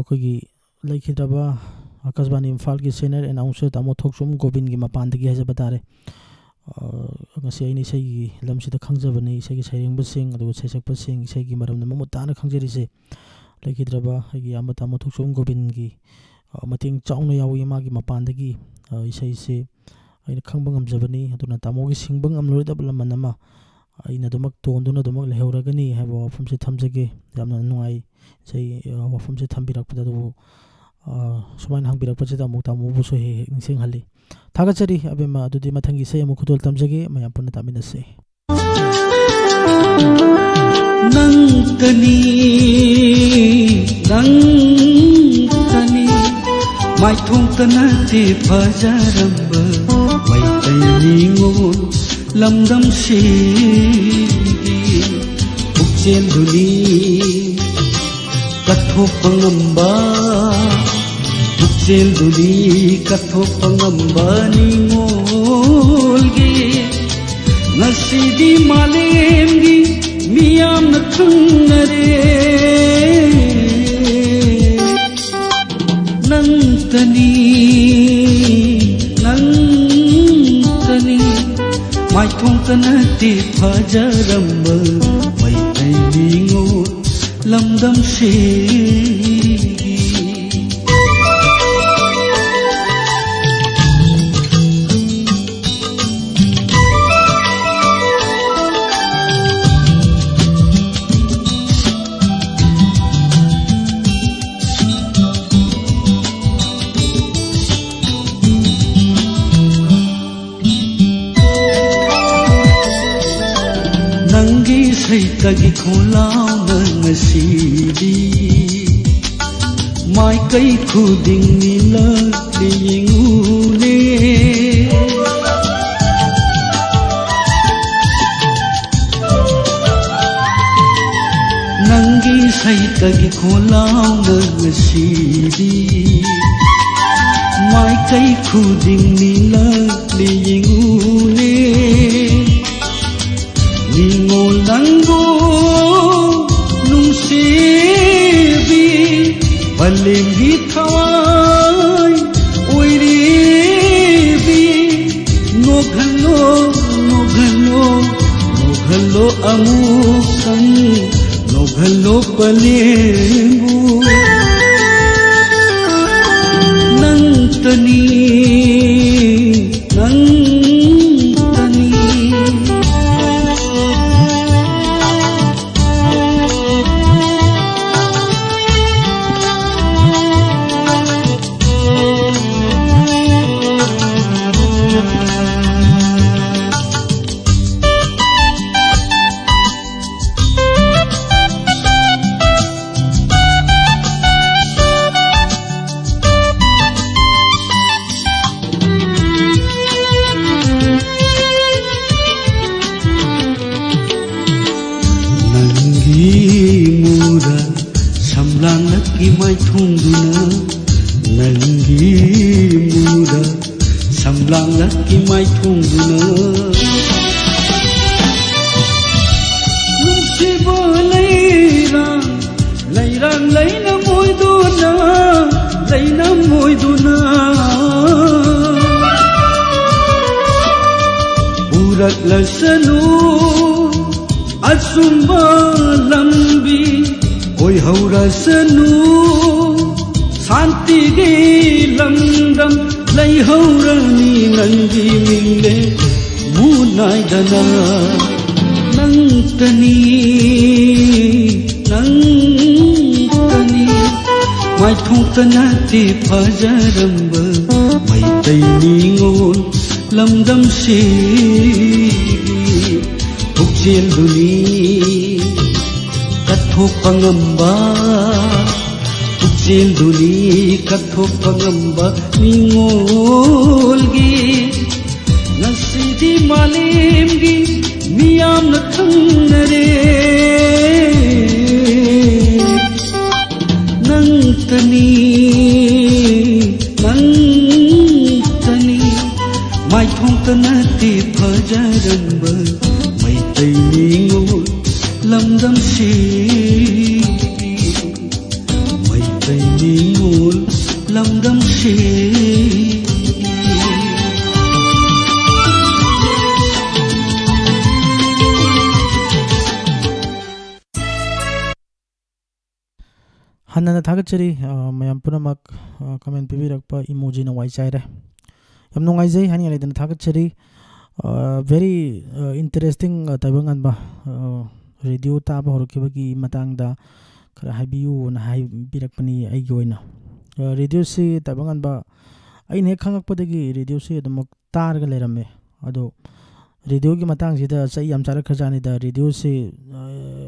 kogi laikhidaba akasbani imphal ki senior announcer tamo thokchum gobind gi mapan dagi hajaba tare ngasi ai ni sei gi lamsi da khangjabani sei gi sairing basing adu saisak basing sei gi maram namu tana khangjari se laikhidraba ai amba tamo thokchum gobind gi mating chauna yawi magi mapandagi isai se aina khangbang amjabani aduna tamogi singbang amloidabla manama aina domak tonduna domak lehauragani haba wafamse thamjage yamna nuai sei wafamse thambirakpada do sumain hangbirakpa chida mu tamu bu so he ningsing hali thagachari abema adudi mathangi sei amu khudol tamjage mayam punna taminase nangtani mai thong tanate phajaramba mai tai ngon lamdam se ukchen duni katho pangamba ukchen duni katho pangamba ni ngolge nasidi malemgi miyam na thunare nangtani mai thong tanate phajaramba mai tai ningo lamdam se Tagi kholau ngasidi mai kai khuding ni la lingune nangi sai tagi kholau ngasidi mai kai khuding ni la lingune ningo lango nungsibi palengi thawai oiribi noghalo amukan noghalo palengu nangtani ꯑꯣꯏꯍꯧꯔꯁꯅꯨ ꯁꯥꯟꯇꯤꯒꯤ ꯂꯝꯗꯝ ꯂꯩꯍꯧꯔꯅꯤ ꯅꯪꯒꯤ ꯃꯤꯡꯂꯦ ꯃꯨꯅꯥꯏꯗꯅ ꯅꯪꯇꯅꯤ ꯅꯪꯇꯅꯤ ꯃꯥꯏꯊꯣꯡꯇ ꯅꯠꯇꯦ ꯐꯖꯔꯝꯕ ꯃꯩꯇꯩ ꯅꯤꯉꯣꯜ ꯂꯝꯗꯝꯁꯤ ꯄꯨꯛꯆꯦꯜꯗꯨꯅꯤ ꯀꯠꯊꯣꯛꯄ ꯉꯝꯕ ꯄꯨꯛꯆꯦꯜꯗꯨꯅꯤ ꯀꯠꯊꯣꯛꯄ ꯉꯝꯕ ꯅꯤꯉꯣꯜꯒꯤ ꯉꯁꯤꯗꯤ ꯃꯥꯂꯦꯝꯒꯤ 미암나 탕나래 낭떠니 마이통떠나띠 퍼자른버 마이떼이니고 람담시 마이떼이니고 람담시 हन्ना थागतचरी मयाम पुनमक कमेंट पिबिरकपा इमोजी न वाइचाइरे यम नुंगाइजै हानि लेदन थागतचरी वेरी इंटरेस्टिंग ताइबंगनबा रेडियो ताबा हरकिबगी मतंगदा खरा हाइबियु न हाइबिरकपनी आइगी ओइना रेडियो से ताइबंगनबा आइने खंगकपदगी रेडियो से दमक तारगा लेरमे अदो रेडियो की मतंगसिदा सै याम चारा खजानिदा रेडियो से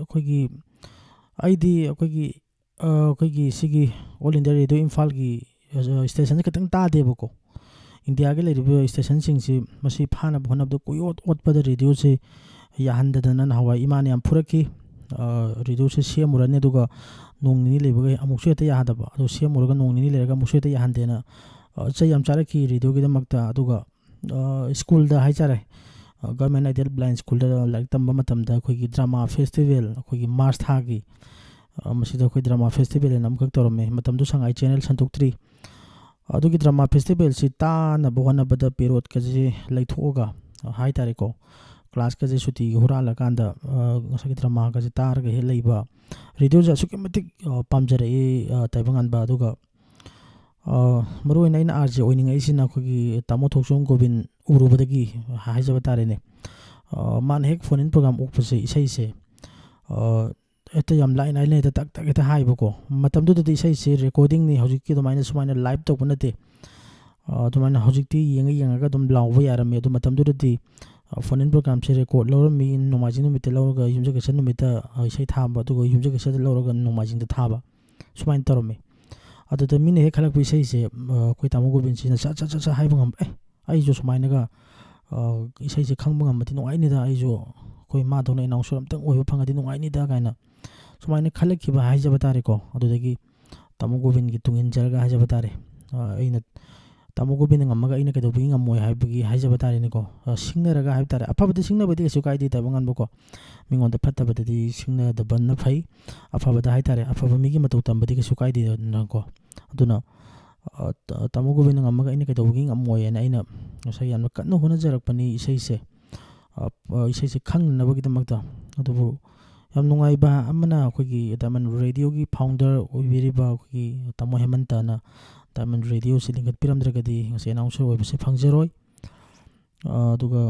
अखोगी आइदी अखोगी अखोगी सिगी ऑल इंडिया रेडियो इम्फाल की स्टेशन खतंग तादेबको इंडिया के लेरिबो स्टेशन सिंगसी मसी फाना भोनबदो कोयोट ओटपद रेडियो से याहंददन हवा इमान याम फुरकी रेडियो से सेमुरने दुगा नोंगनि लेबगे अमुक्सु हेता याहदबा अदो सेमुरगा नोंगनि लेरगा मुक्सु हेता याहंदेना च याम चारकी रेडियो की दमकता अदुगा स्कूल दा हाइचारे गवर्नमेंट आइडियल ब्लाइंड स्कूल दा लाइक तंबा मतमदा अखोगी ड्रामा फेस्टिवल अखोगी मार्च थागी मसीदा अखोई ड्रामा फेस्टिवल एन अमखक तौरमे मतमदु संगाई चैनल संतोक्त्री अदुगी ड्रामा फेस्टिवल से ताना बहनबद पेरोड कजे लैथोगा हाई तारेको क्लास कजे सुटी हुराला कांदा ngसकी ड्रामा कजे तारगा हे लैबा रेडियो जा सुके मतिक पामजरे ताइबंगनबा अदुगा मरोइन आइन आरजे ओइनिंग आइसिना अखोगी तामो थोक्सोम गोबिन उरुबदगी हाइजब तारेने मान हेक फोन इन प्रोग्राम ओकपसे इसैसे एत याम लाइन आइले त तक तक एत हाइबको मतमदु दि इसैसे रेकॉर्डिंग नि हौजिकि दमाइना सुमाइना लाइव तक बनते दमाइना हौजिकति येंगा येंगा दम लाउबा यारमे दु मतमदु दि फोन इन प्रोग्राम से रेकॉर्ड लौरमी नोमाजिन नुमित लौरगा युमजे केसन नुमित इसै थाबा दुगो युमजे केसन लौरगा नोमाजिन द थाबा सुमाइन तरमे अदुद मिने हे खलक इसैसे कोइ तामो गोबिन सिना चा चा चा हाइबा ngam ai jo sumainaga isai se khangba ngamati nungai ni da ai jo koi ma dona inau suram tang oiba phangadi nungai ni da kaina sumaina khalaki ba haija batare ko adudagi tamu gobin gi tungin jarga haija batare aina tamu gobin ngamaga aina ka dobi ngamoi haibagi haija batare ni ko singna raga haib tare aphabadi singna badi su kai di ta bangan boko mingon da phatta badi singna da ban na phai aphabada hai tare aphaba mi gi matu tambadi ka su kai di na ko aduna tamu gobin ngamaga aina ka dobi ngamoi na aina ngasa yan kanno hona jarakpani isai se khangnabagi damakta adubu yam nungai ba amana akhoi taman radio gi founder oibiriba akhoi tamo hemanta na taman radio se lingat piramdragadi ngase announcer oibse phangjeroi aduga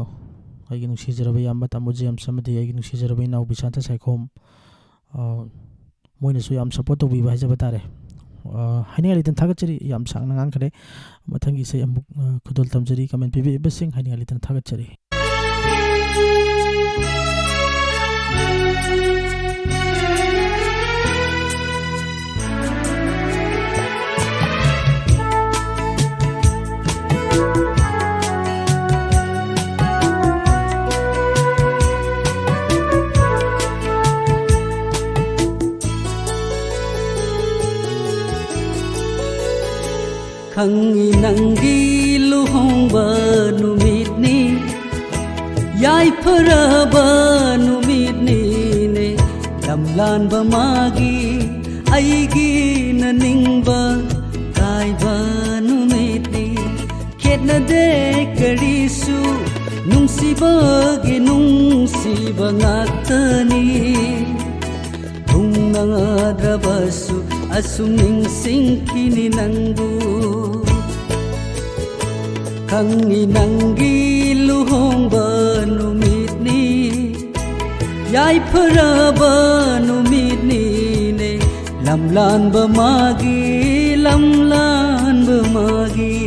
aigi nusi jarabe yamba tamo jam samadi aigi nusi jarabe nau bisanta saikhom moina su yam support to bi ba jabatare haingali tan thagachari yam sangna ngang khare mathangi se amuk khudol tamjari comment pibi besing haingali tan thagachari khanggi nanggi luhongba numitni yai pharaba numitni ne damlan ba magi aigi naningba kaiba numitni ketna de karisu nungsiba ge nungsiba ngaktani thungna ꯊꯨꯡꯅꯗ꯭ꯔꯕꯁꯨ ꯑꯁꯨꯝ ꯅꯤꯡꯁꯤꯡꯈꯤꯅꯤ ꯅꯪꯕꯨ ꯈꯪꯉꯤ ꯅꯪꯒꯤ ꯂꯨꯍꯣꯡꯕ ꯅꯨꯃꯤꯠꯅꯤ ꯌꯥꯏꯐꯔꯕ ꯅꯨꯃꯤꯠꯅꯤꯅꯦ ꯂꯝ ꯂꯥꯟꯕ ꯃꯥꯒꯤ ꯂꯝ ꯂꯥꯟꯕ ꯃꯥꯒꯤ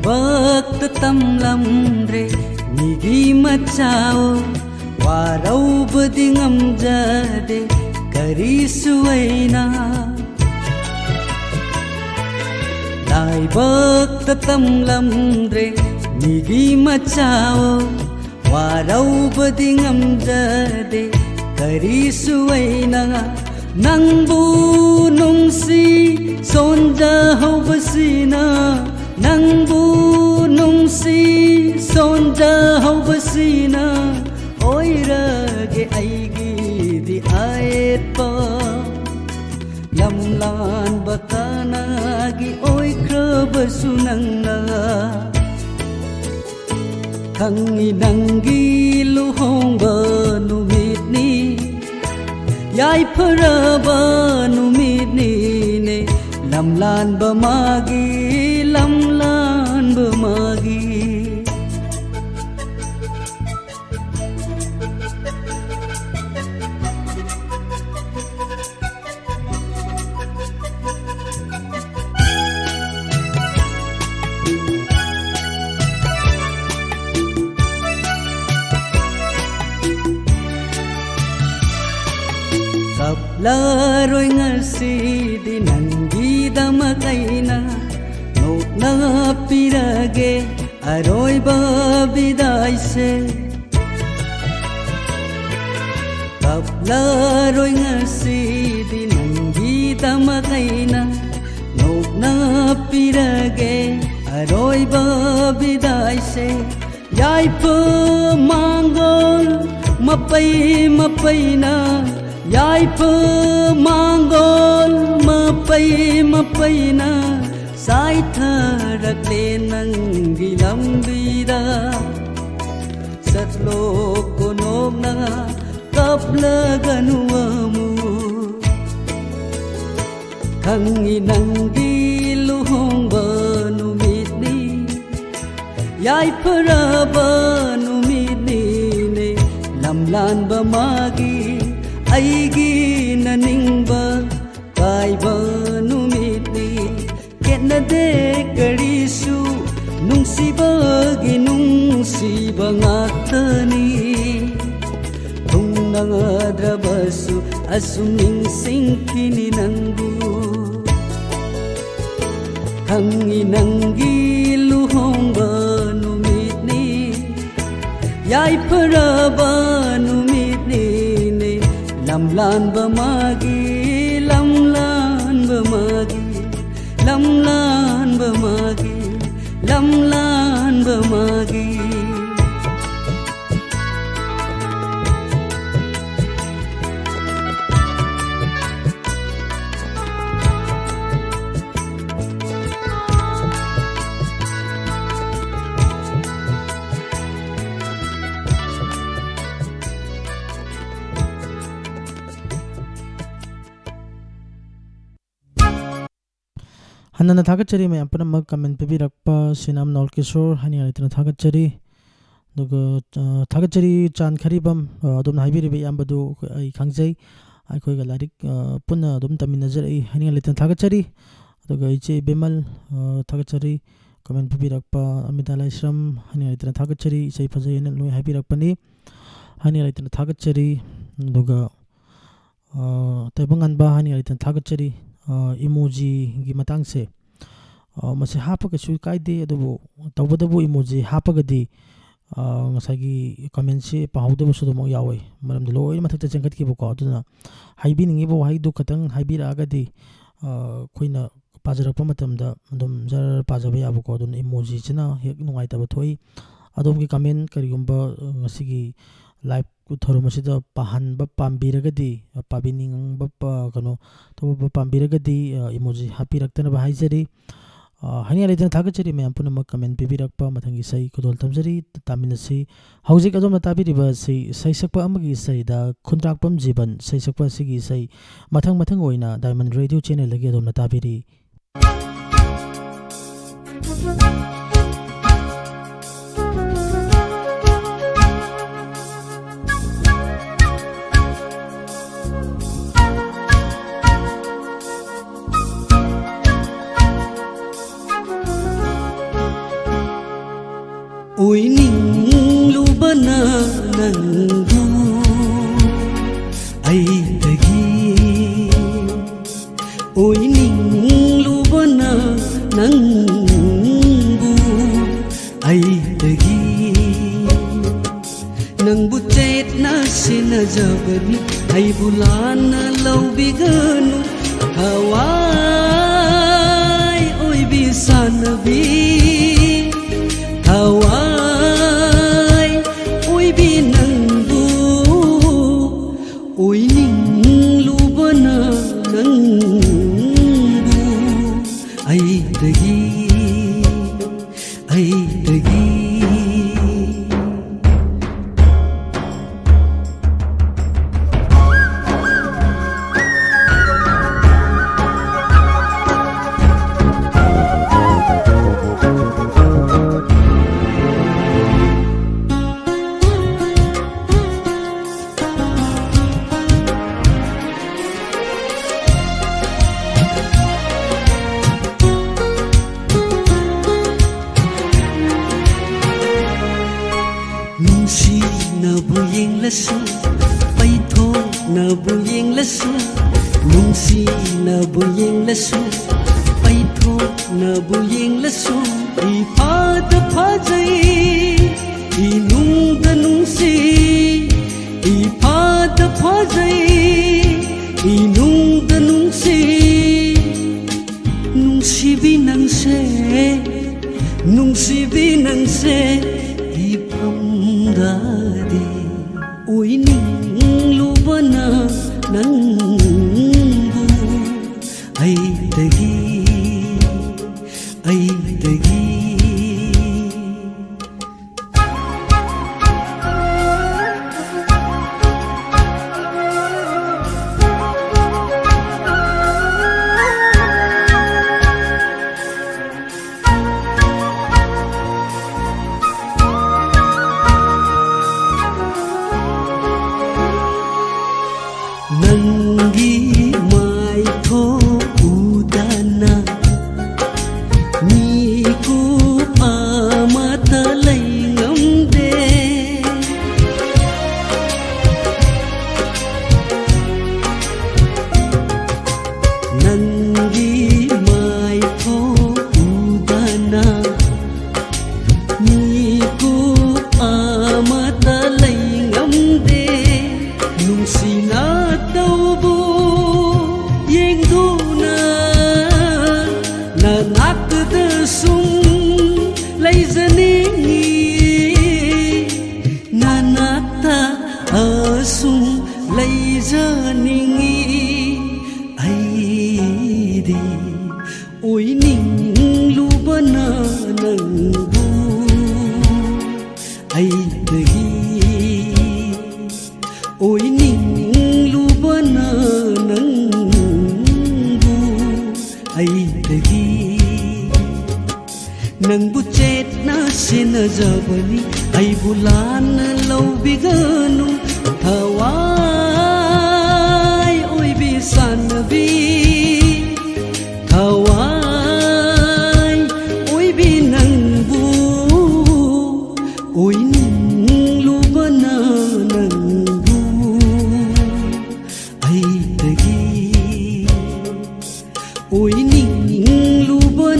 ꯕꯛꯇ ꯇꯝꯂꯝꯗ꯭ꯔꯦ ꯃꯤꯒꯤ ꯃꯆꯥꯎ ꯋꯥꯔꯧꯕꯗꯤ ꯉꯝꯖꯗꯦ ꯀꯔꯤꯁꯨ ꯑꯩꯅ ꯂꯥꯏꯕꯛꯇ ꯇꯝꯂꯝꯗ꯭ꯔꯦ ꯃꯤꯒꯤ ꯃꯆꯥꯎ ꯋꯥꯔꯧꯕꯗꯤ ꯉꯝꯖꯗꯦ ꯀꯔꯤꯁꯨ ꯑꯩꯅ ꯅꯪꯕꯨ ꯅꯨꯡꯁꯤ ꯁꯣꯟꯖꯍꯧꯕꯁꯤꯅ ꯅꯪꯕꯨ ꯅꯨꯡꯁꯤ ꯁꯣꯟꯖꯍꯧꯕꯁꯤꯅ ꯑꯣꯏꯔꯒꯦ ꯑꯩꯒꯤꯗꯤ ꯑꯌꯦꯠꯄ ꯂꯝ ꯂꯥꯟꯕ ꯀꯅꯥꯒꯤ ꯑꯣꯏꯈ꯭ꯔꯕꯁꯨ ꯅꯪꯅ ꯈꯪꯉꯤ ꯅꯪꯒꯤ ꯂꯨꯍꯣꯡꯕ ꯅꯨꯃꯤꯠꯅꯤ ꯌꯥꯏꯐꯔꯕ ꯅꯨꯃꯤꯠꯅꯤꯅꯦ ꯂꯝ ꯂꯥꯟꯕ ꯃꯥꯒꯤ ꯂꯝ ꯂꯥꯟꯕ ꯃꯥꯒꯤ ꯆꯞꯂꯔꯣꯏ ꯉꯁꯤꯗꯤ ꯅꯪꯒꯤꯗꯃꯛ ꯑꯩꯅ ꯅꯣꯛꯅꯄꯤꯔꯒꯦ ꯑꯔꯣꯏꯕ ꯕꯤꯗꯥꯏꯁꯦ ꯆꯞꯂꯔꯣꯏ ꯉꯁꯤꯗꯤ ꯅꯪꯒꯤꯗꯃꯛ ꯑꯩꯅ ꯅꯣꯛꯅꯄꯤꯔꯒꯦ ꯑꯔꯣꯏꯕ ꯕꯤꯗꯥꯏꯁꯦ ꯌꯥꯏꯐ ꯃꯥꯡꯒꯣꯜ ꯃꯄꯩ ꯃꯄꯩꯅ ꯌꯥꯏꯐ ꯃꯥꯡꯒꯣꯜ ꯃꯄꯩ ꯃꯄꯩꯅ ꯁꯥꯏꯊꯔꯛꯂꯦ ꯅꯪꯒꯤ ꯂꯝꯕꯤꯗ ꯆꯠꯂꯣ ꯀꯣꯅꯣꯝꯅ ꯀꯞꯂꯒꯅꯨ ꯑꯃꯨꯛ ꯈꯪꯉꯤ ꯅꯪꯒꯤ ꯂꯨꯍꯣꯡꯕ ꯅꯨꯃꯤꯠꯅꯤ ꯌꯥꯏꯐꯔꯕ ꯅꯨꯃꯤꯠꯅꯤꯅꯦ ꯂꯝ ꯂꯥꯟꯕ ꯃꯥꯒꯤ ꯑꯩꯒꯤ ꯅꯅꯤꯡꯕ ꯀꯥꯏꯕ ꯅꯨꯃꯤꯠꯅꯤ ꯈꯦꯠꯅꯗꯦ ꯀꯔꯤꯁꯨ ꯅꯨꯡꯁꯤꯕꯒꯤ ꯅꯨꯡꯁꯤꯕ ꯉꯥꯛꯇꯅꯤ ꯊꯨꯡꯅꯗ꯭ꯔꯕꯁꯨ ꯑꯁꯨꯝ ꯅꯤꯡꯁꯤꯡꯈꯤꯅꯤ ꯅꯪꯕꯨ ꯈꯪꯉꯤ ꯅꯪꯒꯤ ꯂꯨꯍꯣꯡꯕ ꯅꯨꯃꯤꯠꯅꯤ ꯌꯥꯏꯐꯔꯕ ꯅꯨꯃꯤꯠꯅꯤꯅꯦ ꯂꯝ ꯂꯥꯟꯕ ꯃꯥꯒꯤ ꯂꯝ ꯂꯥꯟꯕ ꯃꯥꯒꯤ ꯂꯝ ꯂꯥꯟꯕ ꯃꯥꯒꯤ ꯂꯝ ꯂꯥꯟꯕ ꯃꯥꯒꯤ ꯍꯟꯅꯅ ꯊꯥꯒꯠꯆꯔꯤ ꯃꯌꯥꯝ ꯄꯨꯝꯅꯃꯛ ꯀꯃꯦꯟ ꯄꯤꯕꯤꯔꯛꯄ ꯁꯤꯅꯥꯝ ꯅꯥꯎꯜ ꯀꯤꯁꯣꯔ ꯍꯥꯏꯅꯤꯡꯉꯥꯏ ꯂꯩꯇꯅ ꯊꯥꯒꯠꯆꯔꯤ ꯑꯗꯨꯒ ꯊꯥꯒꯠꯆꯔꯤ ꯆꯥꯟ ꯈꯔꯤꯕꯝ ꯑꯗꯣꯝꯅ ꯍꯥꯏꯕꯤꯔꯤꯕ ꯏꯌꯥꯝꯕꯗꯨ ꯑꯩ ꯈꯪꯖꯩ ꯑꯩꯈꯣꯏꯒ ꯂꯥꯏꯔꯤꯛ ꯄꯨꯟꯅ ꯑꯗꯨꯝ ꯇꯝꯃꯤꯟꯅꯖꯔꯛꯏ ꯍꯥꯏꯅꯤꯡꯉꯥꯏ ꯂꯩꯇꯅ ꯊꯥꯒꯠꯆꯔꯤ ꯑꯗꯨꯒ ꯏꯆꯦ ꯕꯦꯃꯜ ꯊꯥꯒꯠꯆꯔꯤ ꯀꯃꯦꯟ ꯄꯤꯕꯤꯔꯛꯄ ꯑꯃꯤꯇꯥ ꯂꯥꯏꯁ꯭ꯔꯝ ꯍꯥꯏꯅꯤꯡꯉꯥꯏ ꯂꯩꯇꯅ ꯊꯥꯒꯠꯆꯔꯤ ꯏꯁꯩ ꯐꯖꯩꯅ ꯂꯣꯏ ꯍꯥꯏꯕꯤꯔꯛꯄꯅꯤ ꯍꯥꯏꯅꯤꯡꯉꯥꯏ ꯂꯩꯇꯅ ꯊꯥꯒꯠꯆꯔꯤ ꯑꯗꯨꯒ ꯇꯥꯏꯕꯪꯉꯥꯟꯕ ꯍꯥꯏꯅꯤꯡꯉꯥꯏ ꯂꯩꯇꯅ ꯊꯥꯒꯠꯆꯔꯤ ꯏꯃꯣꯖꯤꯒꯤ ꯃꯇꯥꯡꯁꯦ ꯃꯁꯤ ꯍꯥꯞꯄꯒꯁꯨ ꯀꯥꯏꯗꯦ ꯑꯗꯨꯕꯨ ꯇꯧꯕꯗꯕꯨ ꯏꯃꯣꯖꯤ ꯍꯥꯞꯄꯒꯗꯤ ꯉꯁꯥꯏꯒꯤ ꯀꯃꯦꯟꯁꯤ ꯄꯥꯍꯧꯗꯕꯁꯨ ꯑꯗꯨꯃꯛ ꯌꯥꯎꯋꯤ ꯃꯔꯝꯗꯤ ꯂꯣꯏꯅ ꯃꯊꯛꯇ ꯆꯦꯟꯈꯠꯈꯤꯕꯀꯣ ꯑꯗꯨꯅ ꯍꯥꯏꯕꯤꯅꯤꯡꯉꯤꯕ ꯋꯥꯍꯩꯗꯨ ꯈꯇꯪ ꯍꯥꯏꯕꯤꯔꯛꯑꯒꯗꯤ ꯑꯩꯈꯣꯏꯅ ꯄꯥꯖꯔꯛꯄ ꯃꯇꯝꯗ ꯑꯗꯨꯝ ꯖꯔ ꯄꯥꯖꯕ ꯌꯥꯕꯀꯣ ꯑꯗꯨꯅ ꯏꯃꯣꯖꯤꯁꯤꯅ ꯍꯦꯛ ꯅꯨꯡꯉꯥꯏꯇꯕ ꯊꯣꯛꯏ ꯑꯗꯣꯝꯒꯤ ꯀꯃꯦꯟ ꯀꯔꯤꯒꯨꯝꯕ ꯉꯁꯤꯒꯤ ꯂꯥꯏꯚ ꯊꯧꯔꯝ ꯑꯁꯤꯗ ꯄꯥꯍꯟꯕ ꯄꯥꯝꯕꯤꯔꯒꯗꯤ ꯄꯥꯕꯤꯅꯤꯡꯕ ꯀꯩꯅꯣ ꯇꯧꯕ ꯄꯥꯝꯕꯤꯔꯒꯗꯤ ꯏꯃꯣꯖꯤ ꯍꯥꯞꯄꯤꯔꯛꯇꯅꯕ ꯍꯥꯏꯖꯔꯤ ꯍꯥꯏꯅꯤꯡꯉꯥꯏ ꯂꯩꯇꯅ ꯊꯥꯒꯠꯆꯔꯤ ꯃꯌꯥꯝ ꯄꯨꯝꯅꯃꯛ ꯀꯃꯦꯟ ꯄꯤꯕꯤꯔꯛꯄ ꯃꯊꯪꯒꯤ ꯏꯁꯩ ꯈꯨꯗꯣꯜ ꯊꯝꯖꯔꯤ ꯇꯥꯃꯤꯟꯅꯁꯤ ꯍꯧꯖꯤꯛ ꯑꯗꯣꯝꯅ ꯇꯥꯕꯤꯔꯤꯕ ꯑꯁꯤ ꯏꯁꯩ ꯁꯛꯄ ꯑꯃꯒꯤ ꯏꯁꯩꯗ ꯈꯨꯟꯗ꯭ꯔꯥꯛꯄꯝ ꯖꯤꯕꯟ ꯏꯁꯩ ꯁꯛꯄ ꯑꯁꯤꯒꯤ ꯏꯁꯩ ꯃꯊꯪ ꯑꯣꯏꯅ ꯗꯥꯏꯃꯟ ꯔꯦꯗꯤꯑꯣ ꯆꯦꯅꯦꯜꯗꯒꯤ ꯑꯗꯣꯝꯅ ꯇꯥꯕꯤꯔꯤ ꯑꯣꯏꯅꯤꯡꯂꯨꯕꯅ ꯅꯪꯕꯨ ꯑꯩꯗꯒꯤ ꯑꯣꯏꯅꯤꯡꯂꯨꯕꯅ ꯅꯪꯕу ꯑꯩꯗꯒꯤ ꯅꯪꯕꯨ ꯆꯦꯠꯅ ꯁꯦꯟꯅꯖꯕꯅꯤ ꯑꯩꯕꯨ ꯂꯥꯟꯅ ꯂꯧꯕꯤꯒꯅꯨ ꯊꯋꯥꯏ ꯑꯣꯏꯕꯤ ꯁꯥꯟꯅꯕꯤ ꯊꯋꯥꯏ ꯑꯣꯏꯕꯤ ꯅꯪꯕꯨ ꯑꯣꯏꯅꯤꯡꯂꯨꯕꯅ ꯅꯪꯕꯨ ꯑꯩꯗꯒꯤ ꯅꯨꯡꯁꯤꯅꯕꯨ ꯌꯦꯡꯂꯁꯨ ꯄꯩꯊꯣꯛꯅꯕꯨ ꯌꯦꯡꯂꯁꯨ ꯅꯨꯡꯁꯤꯅꯕꯨ ꯌꯦꯡꯂꯁꯨ ꯄꯩꯊꯣꯛꯅꯕꯨ ꯌꯦꯡꯂꯁꯨ ꯏꯐꯥꯗ ꯐꯖꯩ ꯏꯅꯨꯡꯗ ꯅꯨꯡꯁꯤ 이파다 퍼져이 이농다 뭉시비낭새 이밤다디 오이닝루바나 낭부 아이대기 nangi mai tho udana ni ku amata lai ngamde nangi mai tho udana ni ku amata lai ngamde nungsina taubu yengduna nanakda sung laizaningi nanakta asung laizaningi aidi oiningluba nangbu aidagi 오이닝루바 nangbu aidagi nangbu chetna senajabani aibu lana laubiganu thawai oibi sanabi thawai oibi nangbu oiningluba nangbu oiningluba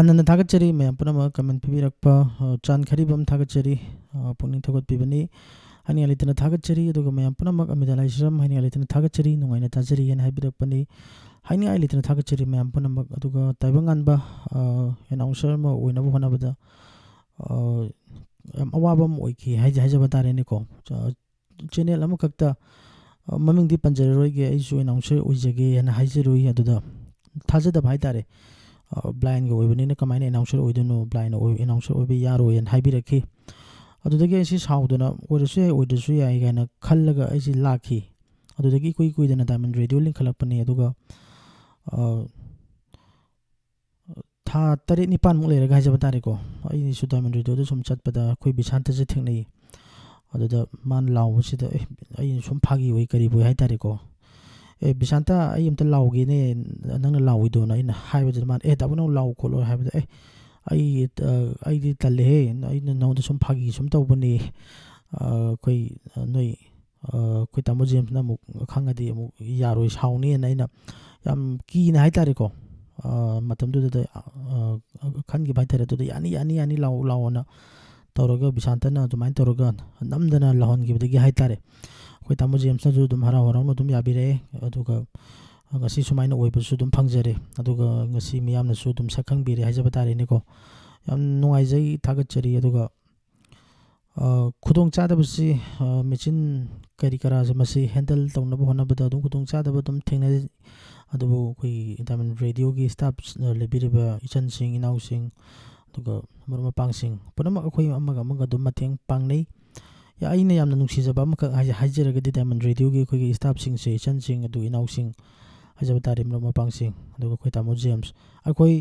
ꯍꯟꯅꯅ ꯊꯥꯒꯠꯆꯔꯤ ꯃꯌꯥꯝ ꯄꯨꯝꯅꯃꯛ comment ꯄꯤꯕꯤꯔꯛꯄ ꯆꯥꯟꯈꯔꯤꯕꯝ ꯊꯥꯒꯠꯆꯔꯤ ꯄꯨꯛꯅꯤꯡ ꯊꯧꯒꯠꯄꯤꯕꯅꯤ ꯍꯥꯏꯅꯤꯡꯉꯥꯏ ꯂꯩꯇꯅ ꯊꯥꯒꯠꯆꯔꯤ ꯑꯗꯨꯒ ꯃꯌꯥꯝ ꯄꯨꯝꯅꯃꯛ ꯑꯃꯤꯗ ꯂꯥꯏꯁ꯭ꯔꯝ ꯍꯥꯏꯅꯤꯡꯉꯥꯏ ꯂꯩꯇꯅ ꯊꯥꯒꯠꯆꯔꯤ ꯅꯨꯡꯉꯥꯏꯅ ꯇꯥꯖꯔꯤ ꯍꯥꯏꯅ ꯍꯥꯏꯕꯤꯔꯛꯄꯅꯤ ꯍꯥꯏꯅꯤꯡꯉꯥꯏ ꯂꯩꯇꯅ ꯊꯥꯒꯠꯆꯔꯤ ꯃꯌꯥꯝ ꯄꯨꯝꯅꯃꯛ ꯑꯗꯨꯒ ꯇꯥꯏꯕꯪꯉꯥꯟꯕ ꯑꯦꯅꯥꯎꯟꯁꯔ ꯑꯃ ꯑꯣꯏꯅꯕ ꯍꯣꯠꯅꯕꯗ ꯌꯥꯝ ꯑꯋꯥꯕ ꯑꯃ ꯑꯣꯏꯈꯤ ꯍꯥꯏꯖꯕ ꯇꯥꯔꯦꯅꯦꯀോ ꯆꯦꯅꯦꯜ ꯑꯃꯈꯛꯇ ꯃꯃꯤꯡꯗꯤ ꯄꯟꯖꯔꯔꯣꯏꯒꯦ ꯑꯩꯁꯨ ꯑꯦꯅꯥꯎꯟꯁꯔ ꯑꯣꯏꯖꯒꯦ ꯍꯥꯏꯅ ꯍꯥꯏꯖꯔꯨꯏ ꯑꯗꯨꯗ ꯊꯥꯖꯗꯕ ꯍꯥꯏꯇꯥꯔꯦ ꯕ꯭ꯂꯥꯏꯟꯒ ꯑꯣꯏꯕꯅꯤꯅ ꯀꯃꯥꯏꯅ ꯑꯦꯅꯥꯎꯟꯁꯔ ꯑꯣꯏꯗꯣꯏꯅꯣ ꯕ꯭ꯂꯥꯏꯟ ꯑꯦꯅꯥꯎꯟꯁꯔ ꯑꯣꯏꯕ ꯌꯥꯔꯣꯏꯅ ꯍꯥꯏꯕꯤꯔꯛꯈꯤ ꯑꯗꯨꯗꯒꯤ ꯑꯩꯁꯤ ꯁꯥꯎꯗꯨꯅ ꯑꯣꯏꯔꯁꯨ ꯌꯥꯏ ꯑꯣꯏꯗ꯭ꯔꯁꯨ ꯌꯥꯏ ꯀꯥꯏꯅ ꯈꯜꯂꯒ ꯑꯩꯁꯤ ꯂꯥꯛꯈꯤ ꯑꯗꯨꯗꯒꯤ ꯏꯀꯨꯏ ꯀꯨꯏꯗꯅ ꯗꯥꯏꯃꯟ ꯔꯦꯗꯤꯑꯣ ꯂꯤꯡꯈꯠꯂꯛꯄꯅꯤ ꯑꯗꯨꯒ ꯊꯥ 7-9 ꯂꯩꯔꯒ ꯍꯥꯏꯖꯕ ꯇꯥꯔꯦꯀꯣ ꯑꯩꯁꯨ ꯗꯥꯏꯃꯟ ꯔꯦꯗꯤꯑꯣꯗ ꯁꯨꯝ ꯆꯠꯄꯗ ꯑꯩꯈꯣꯏ ꯕꯤꯁꯥꯟꯇꯁꯦ ꯊꯦꯡꯅꯩ ꯑꯗꯨꯗ ꯃꯥꯅ ꯂꯥꯎꯕꯁꯤꯗ ꯑꯩꯅ ꯁꯨꯝ ꯐꯥꯒꯤ ꯑꯣꯏ ꯀꯔꯤꯕꯣꯏ ꯍꯥꯏꯇꯥꯔꯦꯀꯣ ꯕꯤꯁꯥꯟꯇ ꯑꯩ ꯑꯝꯇ ꯂꯥꯎꯒꯦꯅꯦ ꯅꯪꯅ ꯂꯥꯎꯏꯗꯣꯅ ꯑꯩꯅ ꯍꯥꯏꯕꯗꯨꯗ ꯃꯥꯅ ꯇꯥꯕ ꯅꯪ ꯂꯥꯎ ꯈꯣꯠꯂꯣ ꯍꯥꯏꯕꯗ ꯑꯩꯗꯤ ꯇꯜꯂꯦꯍꯦ ꯑꯩꯅ ꯅꯉꯣꯟꯗ ꯁꯨꯝ ꯐꯥꯒꯤ ꯁꯨꯝ ꯇꯧꯕꯅꯤ ꯑꯩꯈꯣꯏ ꯅꯣꯏ ꯑꯩꯈꯣꯏ ꯇꯥꯃꯣ ꯖꯦꯝꯁꯅ ꯑꯃꯨꯛ ꯈꯪꯉꯗꯤ ꯑꯃꯨꯛ ꯌꯥꯔꯣꯏ ꯁꯥꯎꯅꯤꯅ ꯑꯩꯅ ꯌꯥꯝ ꯀꯤꯅ ꯍꯥꯏꯇꯥꯔꯦꯀꯣ ꯃꯇꯝꯗꯨꯗ ꯈꯟꯈꯤꯕ ꯍꯥꯏꯇꯥꯔꯦ ꯑꯗꯨꯗ ꯌꯥꯅꯤ ꯂꯥꯎꯑꯣꯅ ꯇꯧꯔꯒ ꯕꯤꯁꯥꯟꯇꯅ ꯑꯗꯨꯃꯥꯏꯅ ꯇꯧꯔꯒ ꯅꯝꯗꯅ ꯂꯥꯎꯍꯟꯈꯤꯕꯗꯒꯤ ꯍꯥꯏꯇꯥꯔꯦ ꯑꯩꯈꯣꯏ ꯇꯥꯃꯣ ꯖꯦꯝꯁꯅꯁꯨ ꯑꯗꯨꯝ ꯍꯔꯥꯎ ꯍꯔꯥꯎꯅ ꯑꯗꯨꯝ ꯌꯥꯕꯤꯔꯛꯑꯦ ꯑꯗꯨꯒ ꯉꯁꯤ ꯁꯨꯃꯥꯏꯅ ꯑꯣꯏꯕꯁꯨ ꯑꯗꯨꯝ ꯐꯪꯖꯔꯦ ꯑꯗꯨꯒ ꯉꯁꯤ ꯃꯤꯌꯥꯝꯅꯁꯨ ꯑꯗꯨꯝ ꯁꯛ ꯈꯪꯕꯤꯔꯦ ꯍꯥꯏꯖꯕ ꯇꯥꯔꯦꯅꯦꯀꯣ ꯌꯥꯝ ꯅꯨꯡꯉꯥꯏꯖꯩ ꯊꯥꯒꯠꯆꯔꯤ ꯑꯗꯨꯒ ꯈꯨꯗꯣꯡꯆꯥꯗꯕꯁꯤ ꯃꯦꯆꯤꯟ ꯀꯔꯤ ꯀꯔꯥꯁꯦ ꯃꯁꯤ ꯍꯦꯟꯗꯜ ꯇꯧꯅꯕ ꯍꯣꯠꯅꯕꯗ ꯑꯗꯨꯝ ꯈꯨꯗꯣꯡꯆꯥꯗꯕ ꯑꯗꯨꯝ ꯊꯦꯡꯅꯩ ꯑꯗꯨꯕꯨ ꯑꯩꯈꯣꯏꯒꯤ ꯗꯥꯏꯃꯟ ꯔꯦꯗꯤꯑꯣꯒꯤ ꯁ꯭ꯇꯥꯐ ꯂꯩꯕꯤꯔꯤꯕ ꯏꯆꯟꯁꯤꯡ ꯏꯅꯥꯎꯁꯤꯡ ꯑꯗꯨꯒ ꯃꯔꯨꯞ ꯃꯄꯥꯡꯁꯤꯡ ꯄꯨꯝꯅꯃꯛ ꯑꯩꯈꯣই ꯑꯃꯒ ꯑꯗꯨꯝ ꯃꯇꯦꯡ ꯄꯥꯡꯅꯩ ꯑꯩꯅ ꯌꯥꯝꯅ ꯅꯨꯡꯁꯤꯖꯕ ꯑꯃꯈꯛ ꯍꯥꯏꯖꯔꯒꯗꯤ ꯗꯥꯏꯃꯟ ꯔꯦꯗꯤꯑꯣꯒꯤ ꯑꯩꯈꯣꯏꯒꯤ ꯁ꯭ꯇꯥꯐꯁꯤꯡꯁꯦ ꯏꯆꯟꯁꯤꯡ ꯑꯗꯨꯒ ꯏꯅꯥꯎꯁꯤꯡ ꯍꯥꯏꯖꯕ ꯇꯥꯔꯦ ꯃꯔꯨꯞ ꯃꯄꯥꯡꯁꯤꯡ ꯑꯗꯨꯒ ꯑꯩꯈꯣꯏ ꯇꯥꯃꯣ ꯖꯦꯝꯁ ꯑꯩꯈꯣꯏ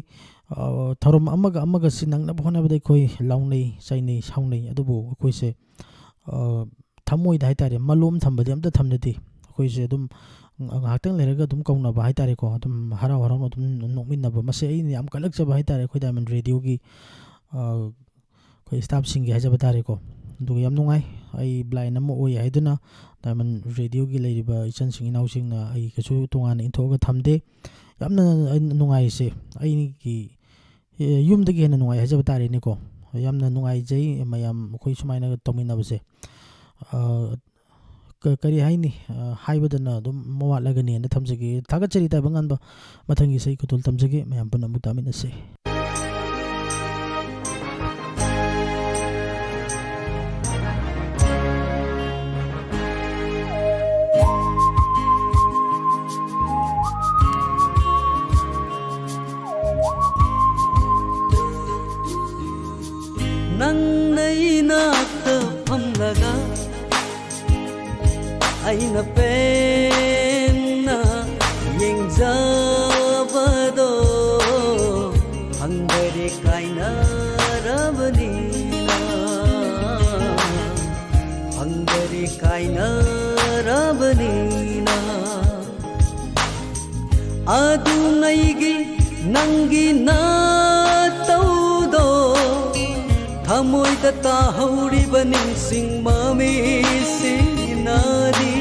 ꯊꯧꯔꯝ ꯑꯃꯒꯁꯤ ꯅꯪꯅꯕ ꯍꯣꯠꯅꯕꯗ ꯑꯩꯈꯣꯏ ꯂꯥꯎꯅꯩ ꯆꯩꯅꯩ ꯁꯥꯎꯅꯩ ꯑꯗꯨꯕꯨ ꯑꯩꯈꯣꯏꯁꯦ ꯊꯃꯣꯏꯗ ꯍꯥꯏꯇꯥꯔꯦ ꯃꯂꯣꯝ ꯊꯝꯕꯗꯤ ꯑꯝꯇ ꯊꯝꯅꯗꯦ ꯑꯩꯈꯣꯏꯁꯦ ꯑꯗꯨꯝ ꯉꯥꯏꯍꯥꯛꯇꯪ ꯂꯩꯔꯒ ꯑꯗꯨꯝ ꯀꯧꯅꯕ ꯍꯥꯏꯇꯥꯔꯦꯀꯣ ꯑꯗꯨꯝ ꯍꯔꯥꯎ ꯍꯔꯥꯎꯅ ꯑꯗꯨꯝ ꯅꯣꯛꯃꯤꯟꯅꯕ ꯃꯁꯤ ꯑꯩꯅ ꯌꯥꯝ ꯀꯜꯂꯛꯆꯕ ꯍꯥꯏꯇꯥꯔꯦ ꯑꯩꯈꯣꯏ ꯗꯥꯏꯃꯟ ꯔꯦꯗꯤꯑꯣꯒꯤ ꯑꯩꯈꯣꯏ ꯁ꯭ꯇꯥꯐꯁꯤꯡꯒꯤ ꯍꯥꯏꯖꯕ ꯇꯥꯔꯦꯀꯣ ꯑꯗꯨꯒ ꯌꯥꯝ ꯅꯨꯡꯉꯥꯏ ꯑꯩ ꯕ꯭ꯂꯥꯏꯟ ꯑꯃ ꯑꯣꯏ ꯍꯥꯏꯗꯨꯅ ꯗꯥꯏꯃꯟ ꯔꯦꯗꯤꯑꯣꯒꯤ ꯂꯩꯔꯤꯕ ꯏꯆꯟꯁꯤꯡ ꯏꯅꯥꯎꯁꯤꯡꯅ ꯑꯩ ꯀꯩꯁꯨ ꯇꯣꯉꯥꯟꯅ ꯏꯟꯊꯣꯛꯑꯒ ꯊꯝꯗꯦ ꯌꯥꯝꯅ ꯅꯨꯡꯉꯥꯏꯔꯤꯁꯦ ꯑꯩꯒꯤ ꯌꯨꯝꯗꯒꯤ ꯍꯦꯟꯅ ꯅꯨꯡꯉꯥꯏ ꯍꯥꯏꯖꯕ ꯇꯥꯔꯦꯅꯦꯀꯣ ꯌꯥꯝꯅ ꯅꯨꯡꯉꯥꯏꯖꯩ ꯃꯌꯥꯝ ꯑꯩꯈꯣꯏ ꯁꯨꯃꯥꯏꯅ ꯇꯧꯃꯤꯟꯅꯕꯁꯦ ꯀꯔꯤ ꯍꯥꯏꯅꯤ ꯍꯥꯏꯕꯗꯅ ꯑꯗꯨꯝ ꯃꯋꯥꯠꯂꯒꯅꯤꯅ ꯊꯝꯖꯒꯦ ꯊꯥꯒꯠꯆꯔꯤ ꯇꯥꯏꯕꯪꯉꯥꯟꯕ ꯃꯊꯪꯒꯤ ꯏꯁꯩ ꯈꯨꯗꯣꯜ ꯇꯝꯖꯒꯦ ꯃꯌꯥꯝ ꯄꯨꯟꯅ ꯑꯃꯨꯛ ꯇꯥꯃꯤꯟꯅꯁꯤ ꯅꯪꯅ ꯏꯅꯥꯛꯇ ꯐꯝꯂꯒ ꯑꯩꯅ ꯄꯦꯟꯅ ꯌꯦꯡꯖꯕꯗꯣ ꯍꯪꯗꯔꯦ ꯀꯥꯏꯅꯔꯕꯅꯤꯅ ꯍꯪꯗꯔꯦ ꯀꯥꯏꯅꯔꯕꯅꯤꯅ ꯑꯗꯨꯅ ꯑꯩꯒꯤ ꯅꯪꯒꯤ ꯅꯇꯧꯗꯣ ꯊꯃꯣꯏꯗ ꯇꯥꯍꯧꯔꯤꯕ ꯅꯤꯡꯁꯤꯡ ꯃꯃꯤꯁꯤꯡꯅꯗꯤ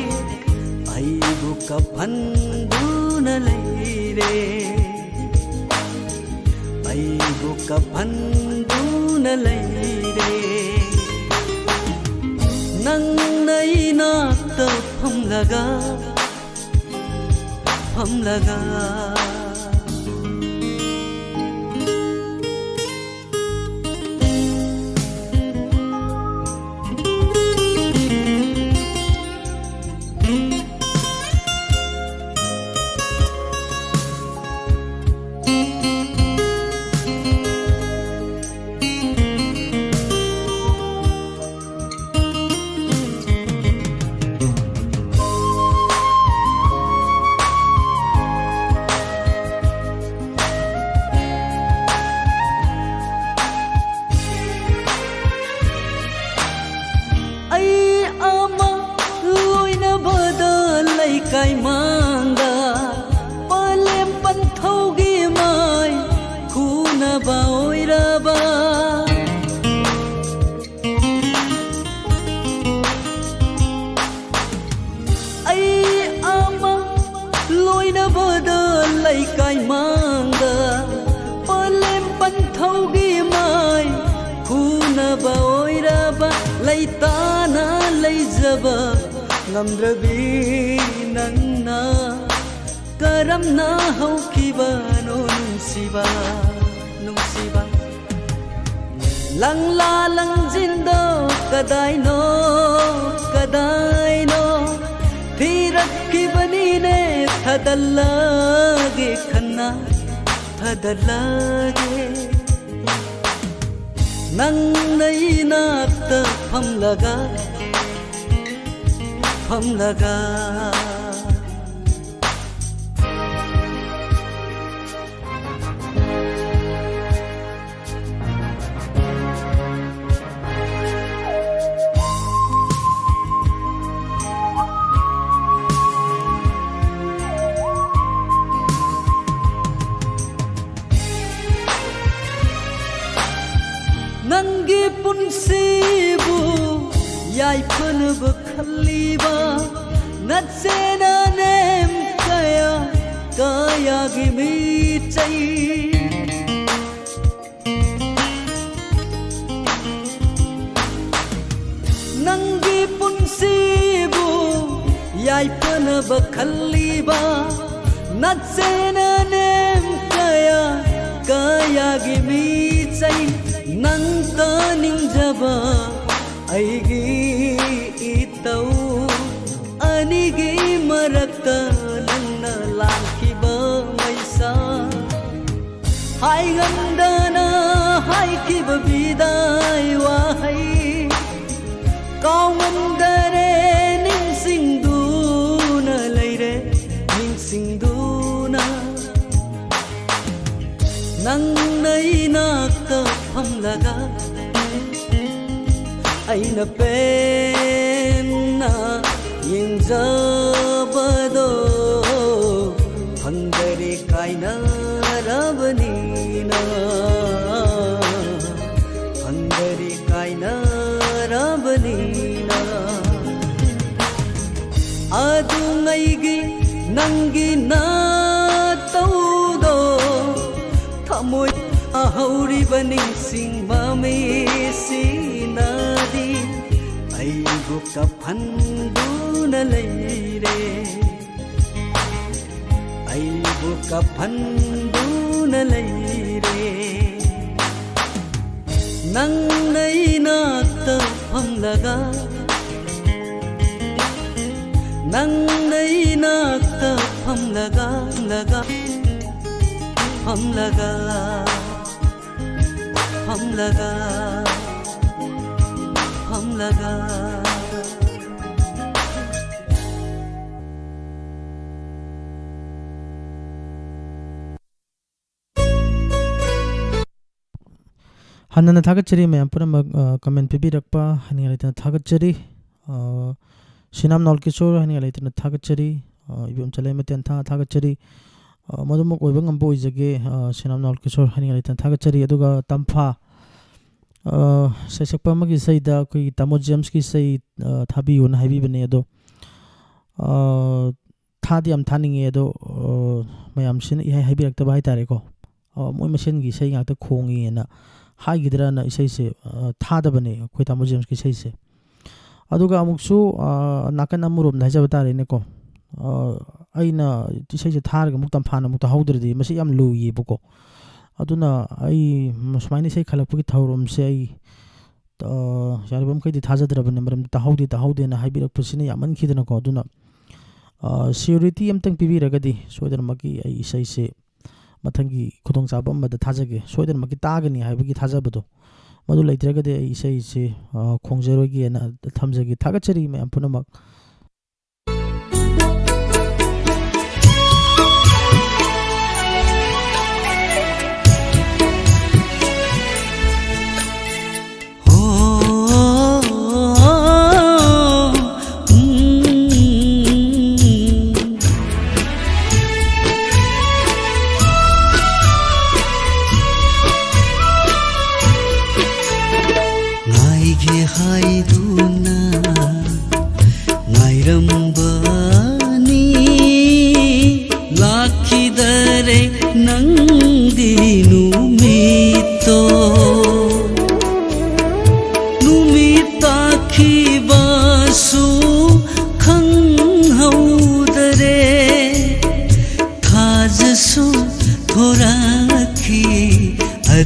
ꯑꯩꯕꯨ ꯀꯞꯍꯟꯗꯨꯅ ꯂꯩꯔꯦ ꯑꯩꯕꯨ ꯀꯞꯍꯟꯗꯨꯅ ꯂꯩꯔꯦ ꯅꯪꯅ ꯏꯅꯥꯛꯇ ꯐꯝꯂꯒ ꯂꯩꯔꯕ ꯑꯣꯏꯔꯕ ꯂꯩꯇꯥꯅ ꯂꯩꯖꯕ ꯉꯝꯗ꯭ꯔꯕꯤ ꯅꯪꯅ ꯀꯔꯝꯅ ꯍꯧꯈꯤꯕꯅꯣ ꯅꯨꯡꯁꯤꯕ ꯅꯨꯡꯁꯤꯕ ꯂꯪꯂꯥ ꯂꯪꯖꯤꯟꯗꯣ ꯀꯗꯥꯏꯅꯣ ꯀꯗꯥꯏꯅꯣ ꯊꯤꯔꯛꯈꯤꯕꯅꯤꯅꯦ ꯊꯗꯜꯂꯒꯦ ꯈꯟꯅꯊꯗꯜꯂꯒꯦ ꯅꯪꯅ 이나ꯛꯇ ꯐꯝꯂꯒ ꯐꯝꯂꯒ ꯅꯪꯒꯤ ꯄꯨꯟꯁꯤꯕꯨ ꯌꯥꯏꯐꯅꯕ ꯈꯜꯂꯤꯕ ꯅꯠꯁꯦꯅ ꯅꯦꯝ ꯀꯌꯥ ꯀꯌꯥꯒꯤ ꯃꯤꯆꯩ ꯅꯪꯒꯤ ꯄꯨꯟꯁꯤꯕꯨ ꯌꯥꯏꯐꯅꯕ ꯈꯜꯂꯤꯕ ꯅꯠꯁꯦꯅ ꯅꯦꯝ ꯀꯌꯥ ꯀꯌꯥꯒꯤ ꯃꯤꯆꯩ ꯅꯪ ꯇꯥꯅꯤꯡꯖꯕ ꯑꯩꯒꯤ ꯏꯇꯧ ꯑꯅꯤꯒꯤ ꯃꯔꯛꯇ ꯅꯪꯅ ꯂꯥꯡꯈꯤꯕ ꯃꯩꯁꯥ ꯍꯥꯏꯉꯝꯗꯅ ꯍꯥꯏꯈꯤꯕ ꯕꯤꯗꯥꯏ ꯋꯥꯍꯩ ꯀꯥꯎꯉꯝꯗꯔꯦ ꯅꯤꯡꯁꯤꯡꯗꯨꯅ ꯂꯩꯔꯦ ꯅꯤꯡꯁꯤꯡꯗꯨꯅ ꯅꯪꯅ 이나ꯛꯇ ꯐꯝꯂꯒ ꯑꯩꯅ ꯄꯦꯟꯅ ꯌꯦꯡꯖꯕꯗꯣ ꯐꯪꯗꯔꯦ ꯀꯥꯏꯅꯔꯕꯅꯤꯅ ꯐꯪꯗꯔꯦ ꯀꯥꯏꯅꯔꯕꯅꯤꯅ ꯑꯗꯨꯉꯩꯒꯤ ꯅꯪꯒꯤ ꯅꯇꯧꯗꯣ ꯊꯃꯣꯏ ꯑꯍꯧꯔꯤꯕ ꯅꯤꯡꯁꯤꯡꯕ ꯃꯤꯁꯤꯅꯗꯤ ꯑꯩꯕꯨ ꯀꯞꯍꯟꯗꯨꯅ ꯂꯩꯔꯦ ꯑꯩꯕꯨ ꯀꯞꯍꯟꯗꯨꯅ ꯂꯩꯔꯦ ꯅꯪꯅ 이나ꯛꯇ ꯐꯝꯂꯒ ꯅꯪꯅ 이나ꯛꯇ ꯐꯝꯂꯒ ꯐꯝꯂꯒ ꯐꯝꯂꯒ ꯐꯝꯂꯒ ꯍꯟꯅꯅ ꯊꯥꯒꯠꯆꯔꯤ ꯃꯌꯥꯝ ꯄꯨꯝꯅꯃꯛ ꯀꯃꯦꯟ ꯄꯤꯕꯤꯔꯛꯄ ꯍꯥꯏꯅꯤꯡꯉꯥꯏ ꯂꯩꯇꯅ ꯊꯥꯒꯠꯆꯔꯤ ꯁꯤꯅꯥꯝ ꯅꯥꯎꯜꯀꯤꯁꯣꯔ ꯍꯥꯏꯅꯤꯡꯉꯥꯏ ꯂꯩꯇꯅ ꯊꯥꯒꯠꯆꯔꯤ ꯏꯕꯦꯝ ꯆꯂꯩꯃꯇꯦꯟ ꯊꯥꯒꯠꯆꯔꯤ ꯃꯗꯨꯃꯛ ꯑꯣꯏꯕ ꯉꯝꯕ ꯑꯣꯏꯖꯒꯦ ꯁꯤꯅꯥꯝ ꯅꯥꯎꯜꯀꯤꯁꯣꯔ ꯍꯥꯏꯅꯤꯡꯉꯥꯏ ꯂꯩꯇꯅ ꯊꯥꯒꯠꯆꯔꯤ ꯑꯗꯨꯒ ꯇꯝꯐꯥ ꯁꯩꯁꯛꯄ ꯑꯃꯒꯤ ꯏꯁꯩꯗ ꯑꯩꯈꯣꯏꯒꯤ ꯇꯥꯃꯣ ꯖꯦꯝꯁꯀꯤ ꯏꯁꯩ ꯊꯥꯕꯤꯌꯨꯅ ꯍꯥꯏꯕꯤꯕꯅꯦ ꯑꯗꯣ ꯊꯥꯗꯤ ꯌꯥꯝ ꯊꯥꯅꯤꯡꯉꯦ ꯑꯗꯣ ꯃꯌꯥꯝꯁꯤꯅ ꯏꯍꯥꯏ ꯍꯥꯏꯕꯤꯔꯛꯇꯕ ꯍꯥꯏꯇꯥꯔꯦꯀꯣ ꯃꯣꯏ ꯃꯁꯦꯟꯒꯤ ꯏꯁꯩ ꯉꯥꯛꯇ ꯈꯣꯡꯉꯦꯅ ꯍꯥꯏꯈꯤꯗ꯭ꯔꯅ ꯏꯁꯩꯁꯦ ꯊꯥꯗꯕꯅꯦ ꯑꯩꯈꯣꯏ ꯇꯥꯃꯣ ꯖꯦꯝꯁꯀꯤ ꯏꯁꯩꯁꯦ ꯑꯗꯨꯒ ꯑꯃꯨꯛꯁꯨ ꯅꯥꯀꯟ ꯑꯃꯔꯣꯝꯗ ꯍꯥꯏꯖꯕ ꯇꯥꯔꯦꯅꯦꯀꯣ ꯑꯩꯅ ꯏꯁꯩꯁꯦ ꯊꯥꯔꯒ ꯑꯃꯨꯛ ꯇꯝꯐꯥꯅ ꯑꯃꯨꯛ ꯇꯥꯍꯧꯗ꯭ꯔꯗꯤ ꯃꯁꯤ ꯌꯥꯝ ꯂꯨꯏꯌꯦꯕꯀꯣ ꯑꯗꯨꯅ ꯑꯩ ꯁꯨꯃꯥꯏꯅ ꯏꯁꯩ ꯈꯜꯂꯛꯄꯒꯤ ꯊꯧꯔꯝꯁꯦ ꯑꯩ ꯌꯥꯔꯤꯕ ꯃꯈꯩꯗꯤ ꯊꯥꯖꯗ꯭ꯔꯕꯅꯤ ꯃꯔꯝꯗꯤ ꯇꯥꯍꯧꯗꯦꯅ ꯍꯥꯏꯕꯤꯔꯛꯄꯁꯤꯅ ꯌꯥꯝꯃꯟꯈꯤꯗꯅꯀꯣ ꯑꯗꯨꯅ ꯁꯤꯌꯨꯔꯤꯇꯤ ꯑꯃꯇꯪ ꯄꯤꯕꯤꯔꯒꯗꯤ ꯁꯣꯏꯗꯅꯃꯛꯀꯤ ꯑꯩ ꯏꯁꯩꯁꯦ ꯃꯊꯪꯒꯤ ꯈꯨꯗꯣꯡꯆꯥꯕ ꯑꯃꯗ ꯊꯥꯖꯒꯦ ꯁꯣꯏꯗꯅꯃꯛꯀꯤ ꯇꯥꯒꯅꯤ ꯍꯥꯏꯕꯒꯤ ꯊꯥꯖꯕꯗꯣ ꯃꯗꯨ ꯂꯩꯇ꯭ꯔꯒꯗꯤ ꯑꯩ ꯏꯁꯩꯁꯦ ꯈꯣꯡꯖꯔꯣꯏꯒꯦꯅ ꯊꯝꯖꯒꯦ ꯊꯥꯒꯠꯆꯔꯤ ꯃꯌꯥꯝ ꯄꯨꯝꯅꯃꯛ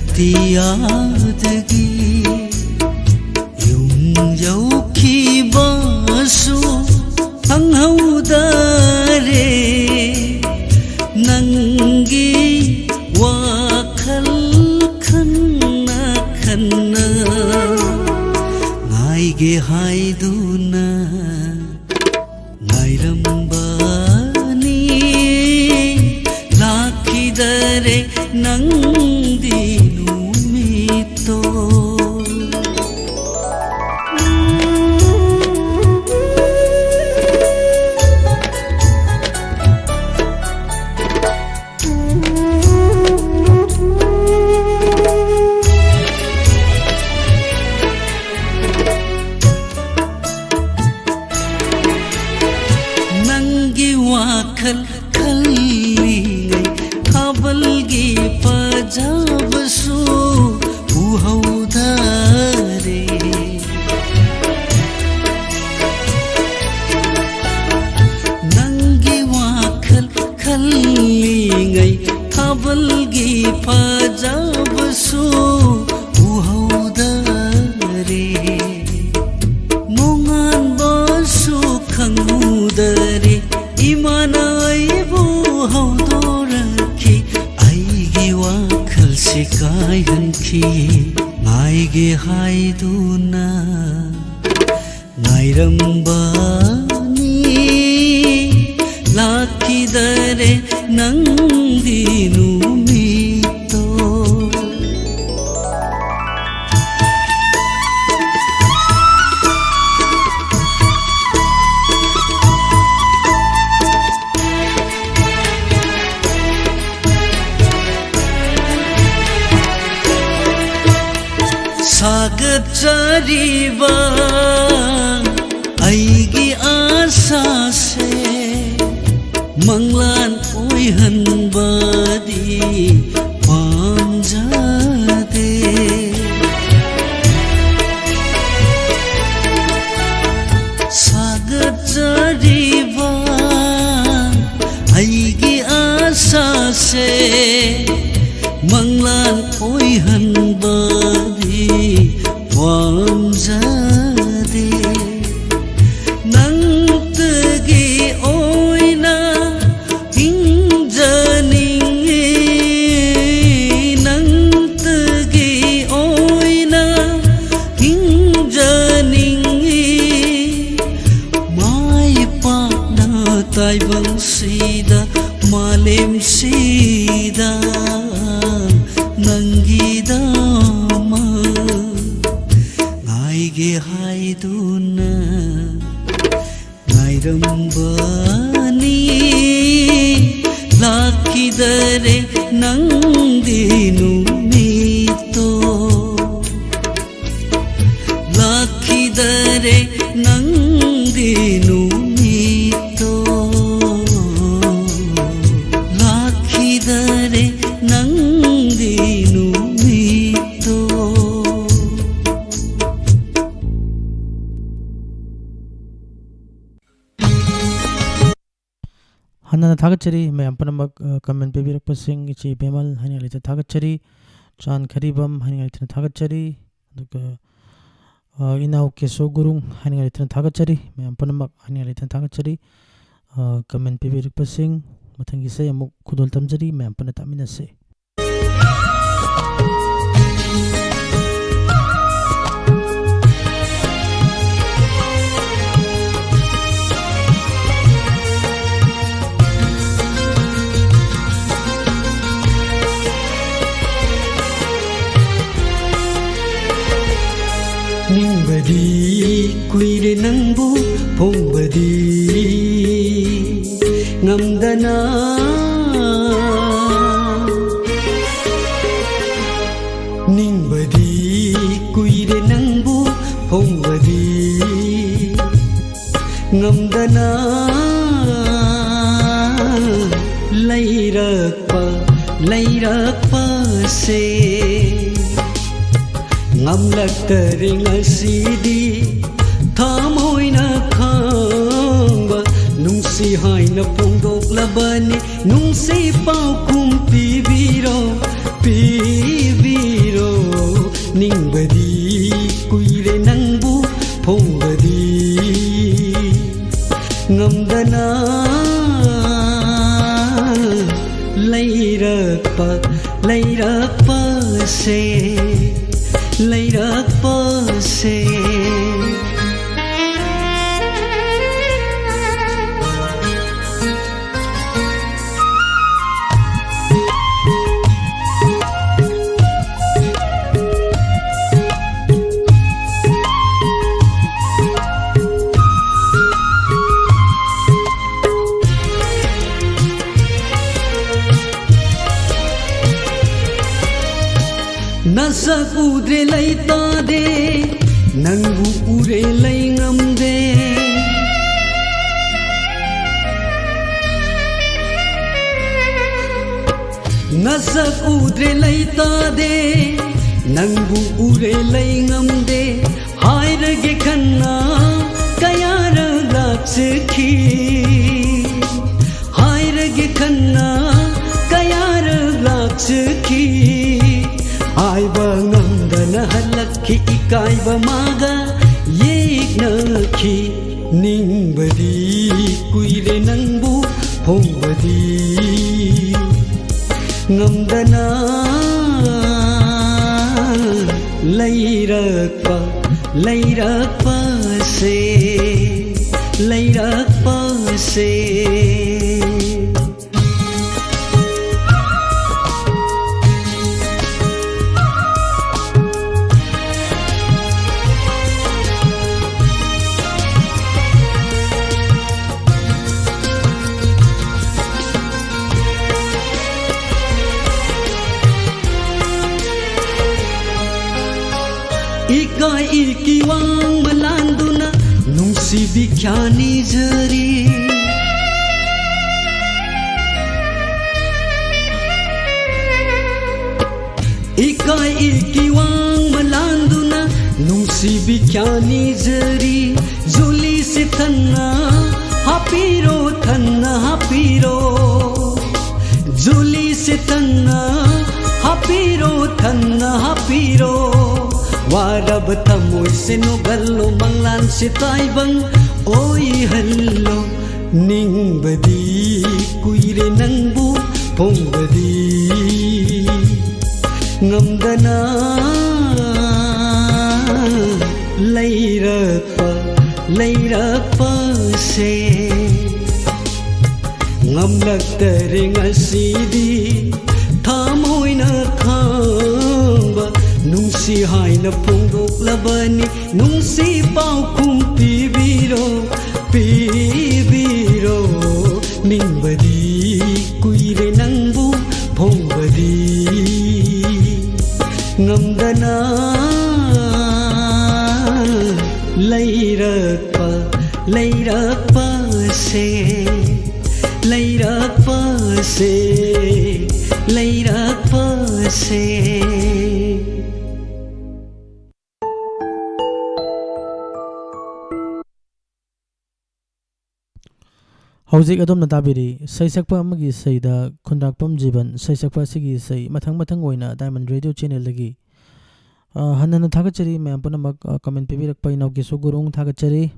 ꯑꯇꯤꯌꯥꯗꯒꯤ ꯌꯨꯝ ꯌꯧꯈꯤꯕꯁꯨ ꯈꯪꯍꯧꯗꯔꯦ ꯅꯪꯒꯤ ꯋꯥꯈꯜ ꯈꯟꯅ ꯈꯟꯅ ꯉꯥꯏꯒꯦ ꯍꯥꯏꯗꯨꯅ ꯉꯥꯏꯔꯝꯕꯅꯤ ಲಾಕಿದರೆ ನಂದಿ ನುಮಿತೋ ನಂಗೆ ವಾಕಲ್ ಕಲ್ಲಿಗೈ ಖಬಲ್ಗೆ ಪಜಾಬಸು ಉಹೌದಾರೆ ನಂಗೆ ವಾಕಲ್ ಕಲ್ಲಿಗೈ ಖಬಲ್ಗೆ ಪಜಾಬಸು ಉಹೌದಾರೆ ನೊಂಗಾನ್ಬಸು ಖಂಗುದರೆ ಇಮನಾಯಿಬು ಹೌದೋರಕ್ಕಿ ಐಗೆ ವಾಖಲ್ಸಿ ಕಾಯ್ಹನ್ಕಿ ನಾಯಿಗೆ ಹಾಯ್ದುನ ನಾಯ್ರಂಬಾನಿ ಲಾಕಿದರೆ ನಂದಿನು ಮೀತೋ ಸಾಗಚರಿವಾ ಐಗಿ ಆಸಾಸೆ ಮಂಗ್ಲಾನ್ ಓಯ್ಹನ್ಬದಿ ಪಾಂಜದೆ ಸಾಗಚರಿವಾ ಐಗಿ ಆಸಾಸೆ ಮಂಗ್ಲಾನ್ ಓಯ್ಹನ್ಬದಿ ಪಾಂಜದೆ ನಂತಗೆ ಓಯ್ನಾ ಹಿಂಜನಿಂಗೆ ನಂತಗೆ ಓಯ್ನಾ ಹಿಂಜನಿಂಗೆ ಮಾಯ ಪಾಕ್ನ ತಾಯ್ಬಂಸಿದ ಮಾಲೆಂಸಿದ ನಂಗಿದಾಮ ನಾಯಿಗೆ ಹಾಯ್ದುನ ನಾಯ್ರಂಬಾನಿ ಲಾಕಿದರೆ ನಂದಿನು ಮೀತೋ ಲಾಕಿದರೆ ನಂದಿನು ಮೀತೋ ಲಾಕಿದರೆ ನಂದಿನು ಮೀತೋ ꯍꯟꯅ ꯊꯥꯒꯠꯆꯔꯤ ꯃꯌꯥꯝ ꯄꯨꯝꯅꯃꯛ ꯀꯃꯦꯟ ꯄꯤꯕꯤꯔꯛꯄꯁꯤꯡ ꯏꯆꯦ ꯕꯦꯃꯜ ꯍꯥꯏꯅꯤꯡꯉꯥꯏ ꯂꯩꯇꯅ ꯊꯥꯒꯠꯆꯔꯤ ꯆꯥꯟ ꯈꯔꯤꯕꯝ ꯍꯥꯏꯅꯤꯡꯉꯥꯏ ꯂꯩꯇꯅ ꯊꯥꯒꯠꯆꯔꯤ ꯑꯗꯨꯒ ꯏꯅꯥꯎ ꯀꯦꯁꯣ ꯒꯨꯔꯨꯡ ꯍꯥꯏꯅꯤꯡꯉꯥꯏ ꯂꯩꯇꯅ ꯊꯥꯒꯠꯆꯔꯤ ꯃꯌꯥꯝ ꯄꯨꯝꯅꯃꯛ ꯍꯥꯏꯅꯤꯡꯉꯥꯏ ꯂꯩꯇꯅ ꯊꯥꯒꯠꯆꯔꯤ ꯀꯃꯦꯟ ꯄꯤꯕꯤꯔꯛꯄꯁꯤꯡ ꯃꯊꯪꯒꯤ ꯏꯁꯩ ꯑꯃꯨꯛ ꯈꯨꯗꯣꯜ ꯇꯝꯖꯔꯤ ꯃꯌꯥꯝ ꯄꯨꯟꯅ ꯇꯥꯃꯤꯟꯅꯁꯤ ನಿಂಬದಿ ಕುಯಿರೆ ನಂಬು ಪೊಂಬದಿ ನಮ್ದನ ನಿಂಬದಿ ಕುಯಿರೆ ನಂಬು ಪೊಂಬದಿ ನಮ್ದನ ಲೈರಪ್ಪ ಸೇ ngamlaktare ngasidi thamoina khangba nungsi haina pongdoklabani nungsi pau kum pibiro से लैरक्पसे Nasak udre lai tade nangbu ure lai ngamde Nasak udre lai tade nangbu ure lai ngamde hairage khanna kayara laksekhi hairage khanna kayara laksekhi Aiba ngamdana halakki ikaiba maga yeknakhi ningbadi kuire nangbu phongbadi ngamdana lairakpa se Ikai ikiwang malanduna nungsi bikyani jari Ikai ikiwang malanduna nungsi bikyani jari Zuli se thanna hapiro Zuli se thanna hapiro Warab tamoy se no gallo manglan se taibang oi hallo ningbadi kuire nangbu phongbadi ngamdana lairakpa se ngamlaktare ngasidi thamoina khamba Nungsi haina pungdok labani Nungsi paukum pibiro Ningbadi kuire nangbu phongbadi Ngamdana lairakpa se Hauzik adom tabiri saisakpa amagi saida khundakpam jiban saisakpa sigi sai mathang oina Diamond Radio channel lagi hanana thagachari me ampuna comment pibirakpa inauki sugurung thagachari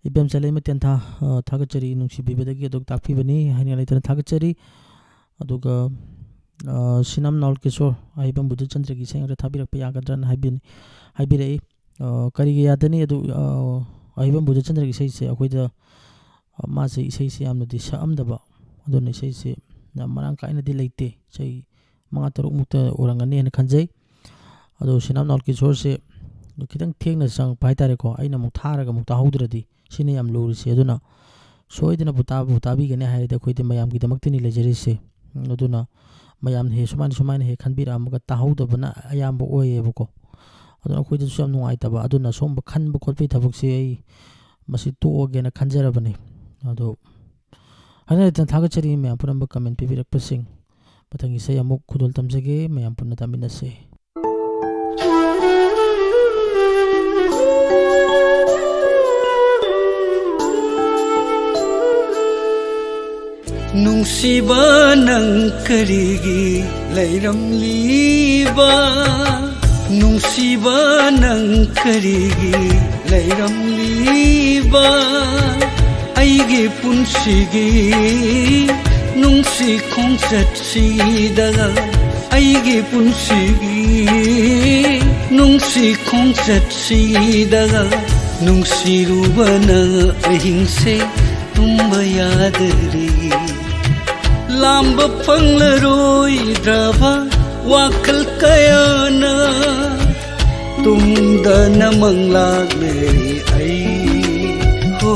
ibem chalai meten tha thagachari nungsi bibedagi adok takpi bani hani laitana thagachari aduga sinam naul kishor aibam budu chandra gi sengra thabirakpa yagadran haibirei kari gi yadani adu aibam budu chandra gi sai se akoida मासे इसे यामनदी सामदबा अदोने इसे मरांग काइनदी लेते sei manga taruk mukta orangani hen khanjai ado sinam nal kishor se khitang thengna sang pai tare ko aina muk tharaga muk tahudradi sine yam luri se aduna soidina butabi gane haide khoide mayam gi damak tini lejeri se aduna mayam he suman he khanbira amga tahudabana ayam bo oye buko aduna khoide su yam nungai taba aduna somba khanba khotpi thabuk se ai masi to ogena khanjarabani ado hana tan thagachari me apuramba comment pibirak pasing patangi se amuk khudol tamjage me ampuna tamina se nungsiba nang karigi lairamliba nungsiba nang karigi lairamliba aige punsigi nungsi khongchat sidaga ꯑꯩꯒꯤ ꯄꯨꯟꯁꯤꯒꯤ ꯅꯨꯡꯁꯤ ꯈꯣꯡꯆꯠꯁꯤꯗ ꯅꯨꯡꯁꯤꯔꯨꯕꯅ ꯑꯍꯤꯡꯁꯦ tumba yadari lamba fanglaroidraba wakal kayana tumda namanglagnari ai ho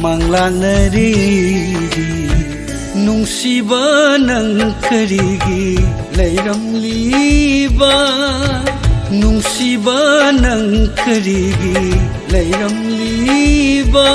manglagnari nungsiba nang karigi layramliba nungsiba nang karigi layramliba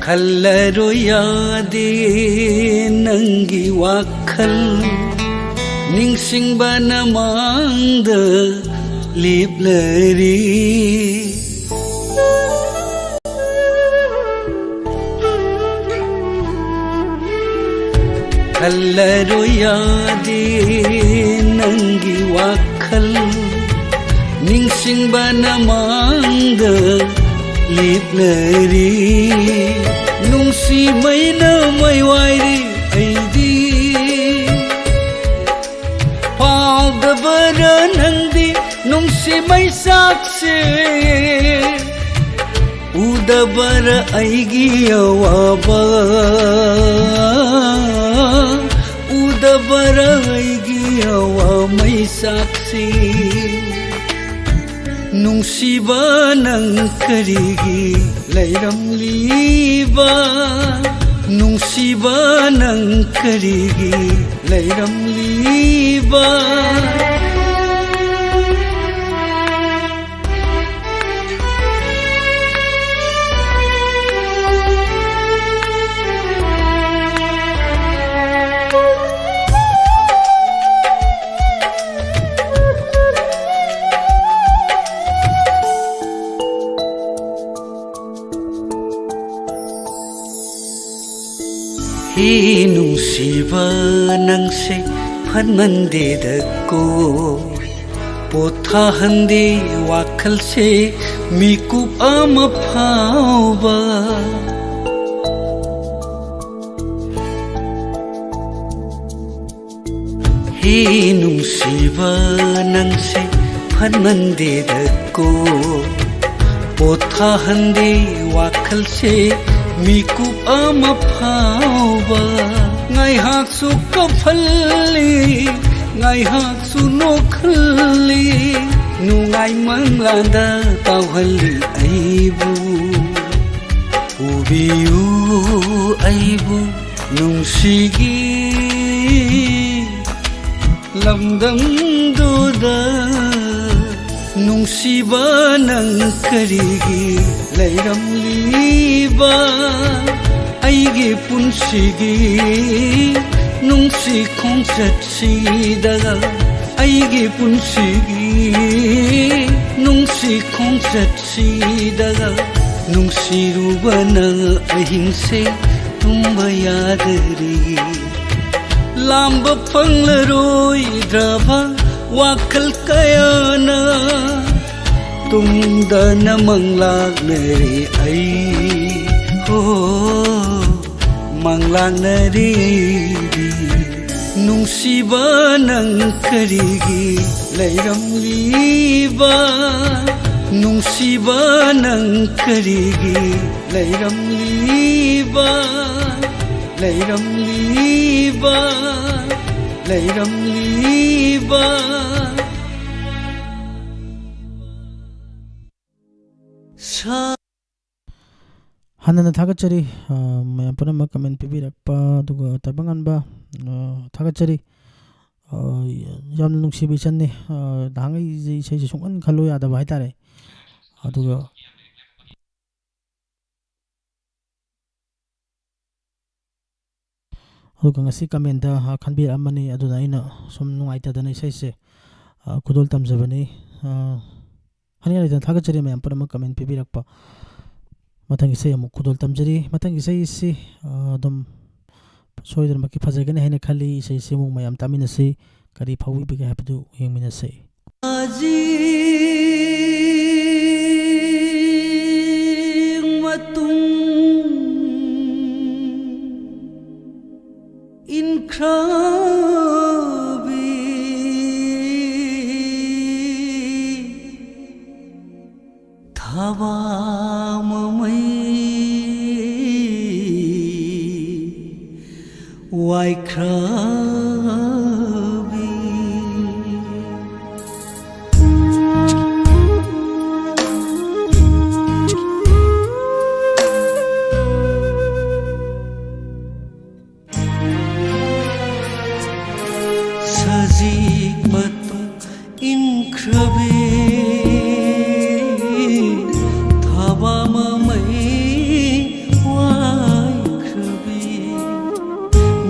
खल्लरो यादे नंगी वाखल निंगसिंगबा नमांग लिपलरी खल्लरो यादे नंगी वाखल निंगसिंगबा नमांग लिपलरी nungsi mai na mai wairi aidi pau da bara nandi nungsi mai sakse uda bara aigi awaba uda bara aigi awa mai sakse nungsiba nang karigi layramliba nungsiba nang karigi layramliba nungsiba nangse phanmande ko pothahande wakhal se mikup ama phauba nungsiba nangse phanmande ko pothahande wakhal se mikup ama phauba ngai hak su kaphalli ngai hak su nokhalli nungai manglanda tawhalli aibu ubiu aibu nungsigi lamdam duda nungsiba nang karigi layramliba aigi punsigi nungsi khongchatsidda aigi punsigi nungsi khongchatsidda nungsirubana ahingse tumba yadari lamba fanglaroidraba wakal kayana tumda namanglagnari ai ho manglagnari nungsiba nang karigi layramliba nungsiba nang karigi layramliba layramliba layramliba 하나는 타gatchari mayam punam comment pibirakpa aduga tabanganba 타gatchari yamna nungsiba ichanne dangai isai sungan khallo yadaba haitare aduga ꯑꯗꯨꯒ ꯉꯁꯤ command ꯈꯟꯕꯤꯔꯛꯑꯃꯅꯤ ꯑꯗꯨꯅ ꯑꯩꯅ ꯁꯨꯝ ꯅꯨꯡꯉꯥꯏꯇꯗꯅ ꯏꯁꯩꯁꯦ ꯈꯨꯗꯣꯜ ꯇꯝꯖꯕꯅꯤ ꯍꯟꯅ ꯂꯩꯇꯅ ꯊꯥꯒꯠꯆꯔꯤ ꯃꯌꯥꯝ ꯄꯨꯝꯅꯃꯛ ꯀꯃꯦꯟ ꯄꯤꯕꯤꯔꯛꯄ ꯃꯊꯪꯒꯤ ꯏꯁꯩ ꯑꯃꯨꯛ ꯈꯨꯗꯣꯜ ꯇꯝꯖꯔꯤ ꯃꯊꯪꯒꯤ ꯏꯁꯩꯁꯤ ꯑꯗꯨꯝ ꯁꯣꯏꯗꯅꯃꯛꯀꯤ ꯐꯖꯒꯅꯤ ꯍꯥꯏꯅ ꯈꯜꯂꯤ ꯏꯁꯩꯁꯤ ꯑꯃꯨꯛ ꯃꯌꯥꯝ ꯇꯥꯃꯤꯟꯅꯁꯤ ꯀꯔꯤ ꯐꯥꯎꯕꯤꯕꯒꯦ ꯍꯥꯏꯕꯗꯨ ꯌꯦꯡꯃꯤꯟꯅꯁꯤ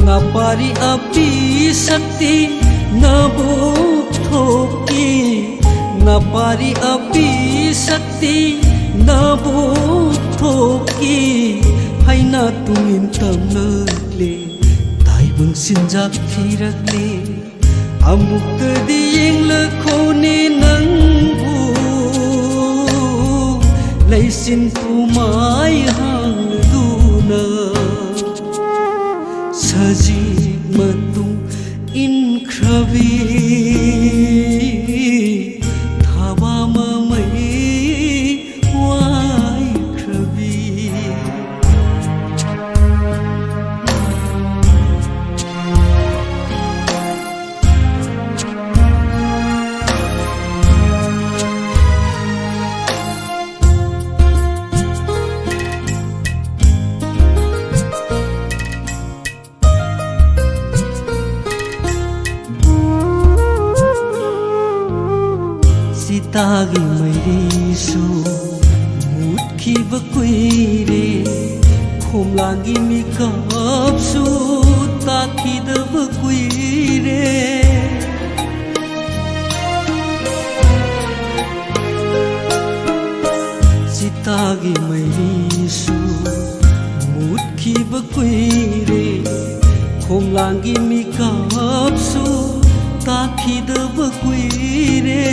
Napari api sakti nabuk thoki Napari api sakti nabuk thoki Haina tungin tamnagle Taibang sinjak thiragle Amukta diyeng lakhoni nangbu Laisin pumay hangduna Sajik matung inkrabi Thaba mamai wai krabi Tagi mairisu mutkiba kuire khomlangi mikapsu takidaba kuire Sitagi mairisu mutkiba kuire khomlangi mikapsu takidaba kuire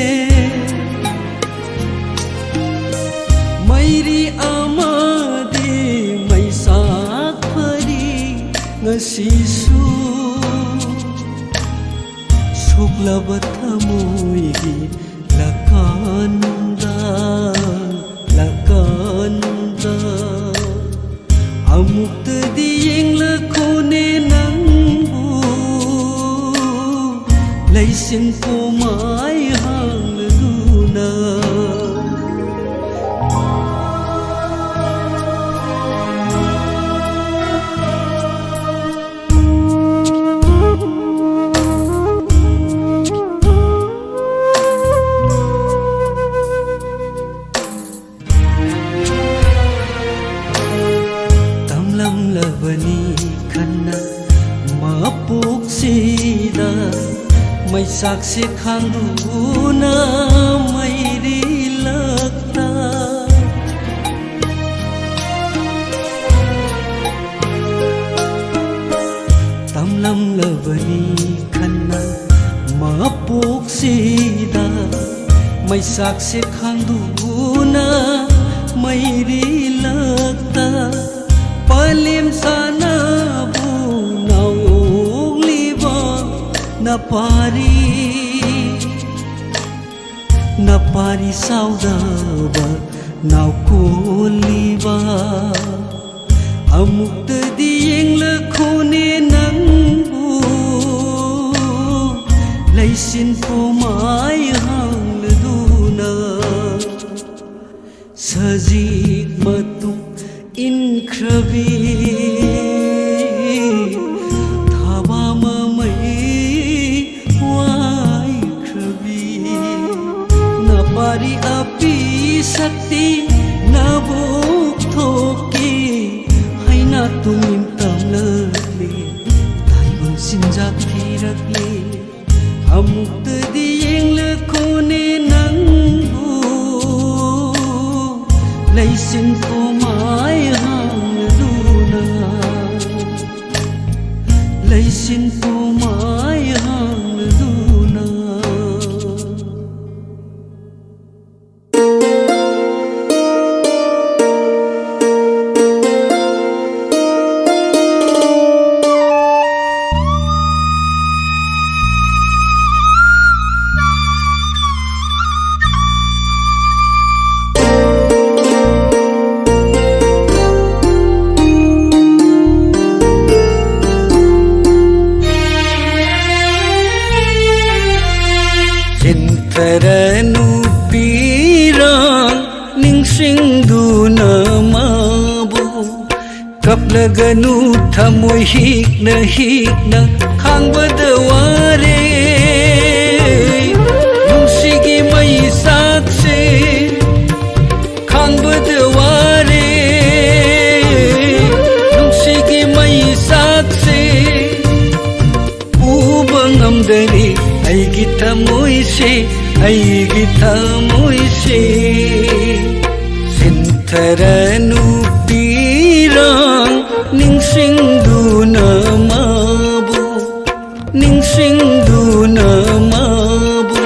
Mairi amade maisak pari ngasisu Suklaba thamoigi lakanda Amukta diyeng lakhone nangbu Laisin pumay hangduna Saksi khanduna mairi lagta Tamlam labani khanna mapok sida Mai saksi khanduna mairi lagta Palim sana bu naung liba Napari saudaba naukoliba Amukta diyeng lakhone nangbu Laisin pumay hangladuna Sajik matung inkrabi Napari api sakti nabuk thoki Haina tungin tamlagle चिंजाक थीरकले अमुक्तदी येंगलखोने नंगबू लैसिन को my हांगलूना लैसिन को my हांगलूना Taranu pirang ningsingduna mabu kaplaganu thamoy hikna khangbadaware nungsigi may sakse khangbadaware nungsigi may sakse ubang amdari ay gitamoy se Sintaranu pirang ningsingduna mabu ningsingduna mabu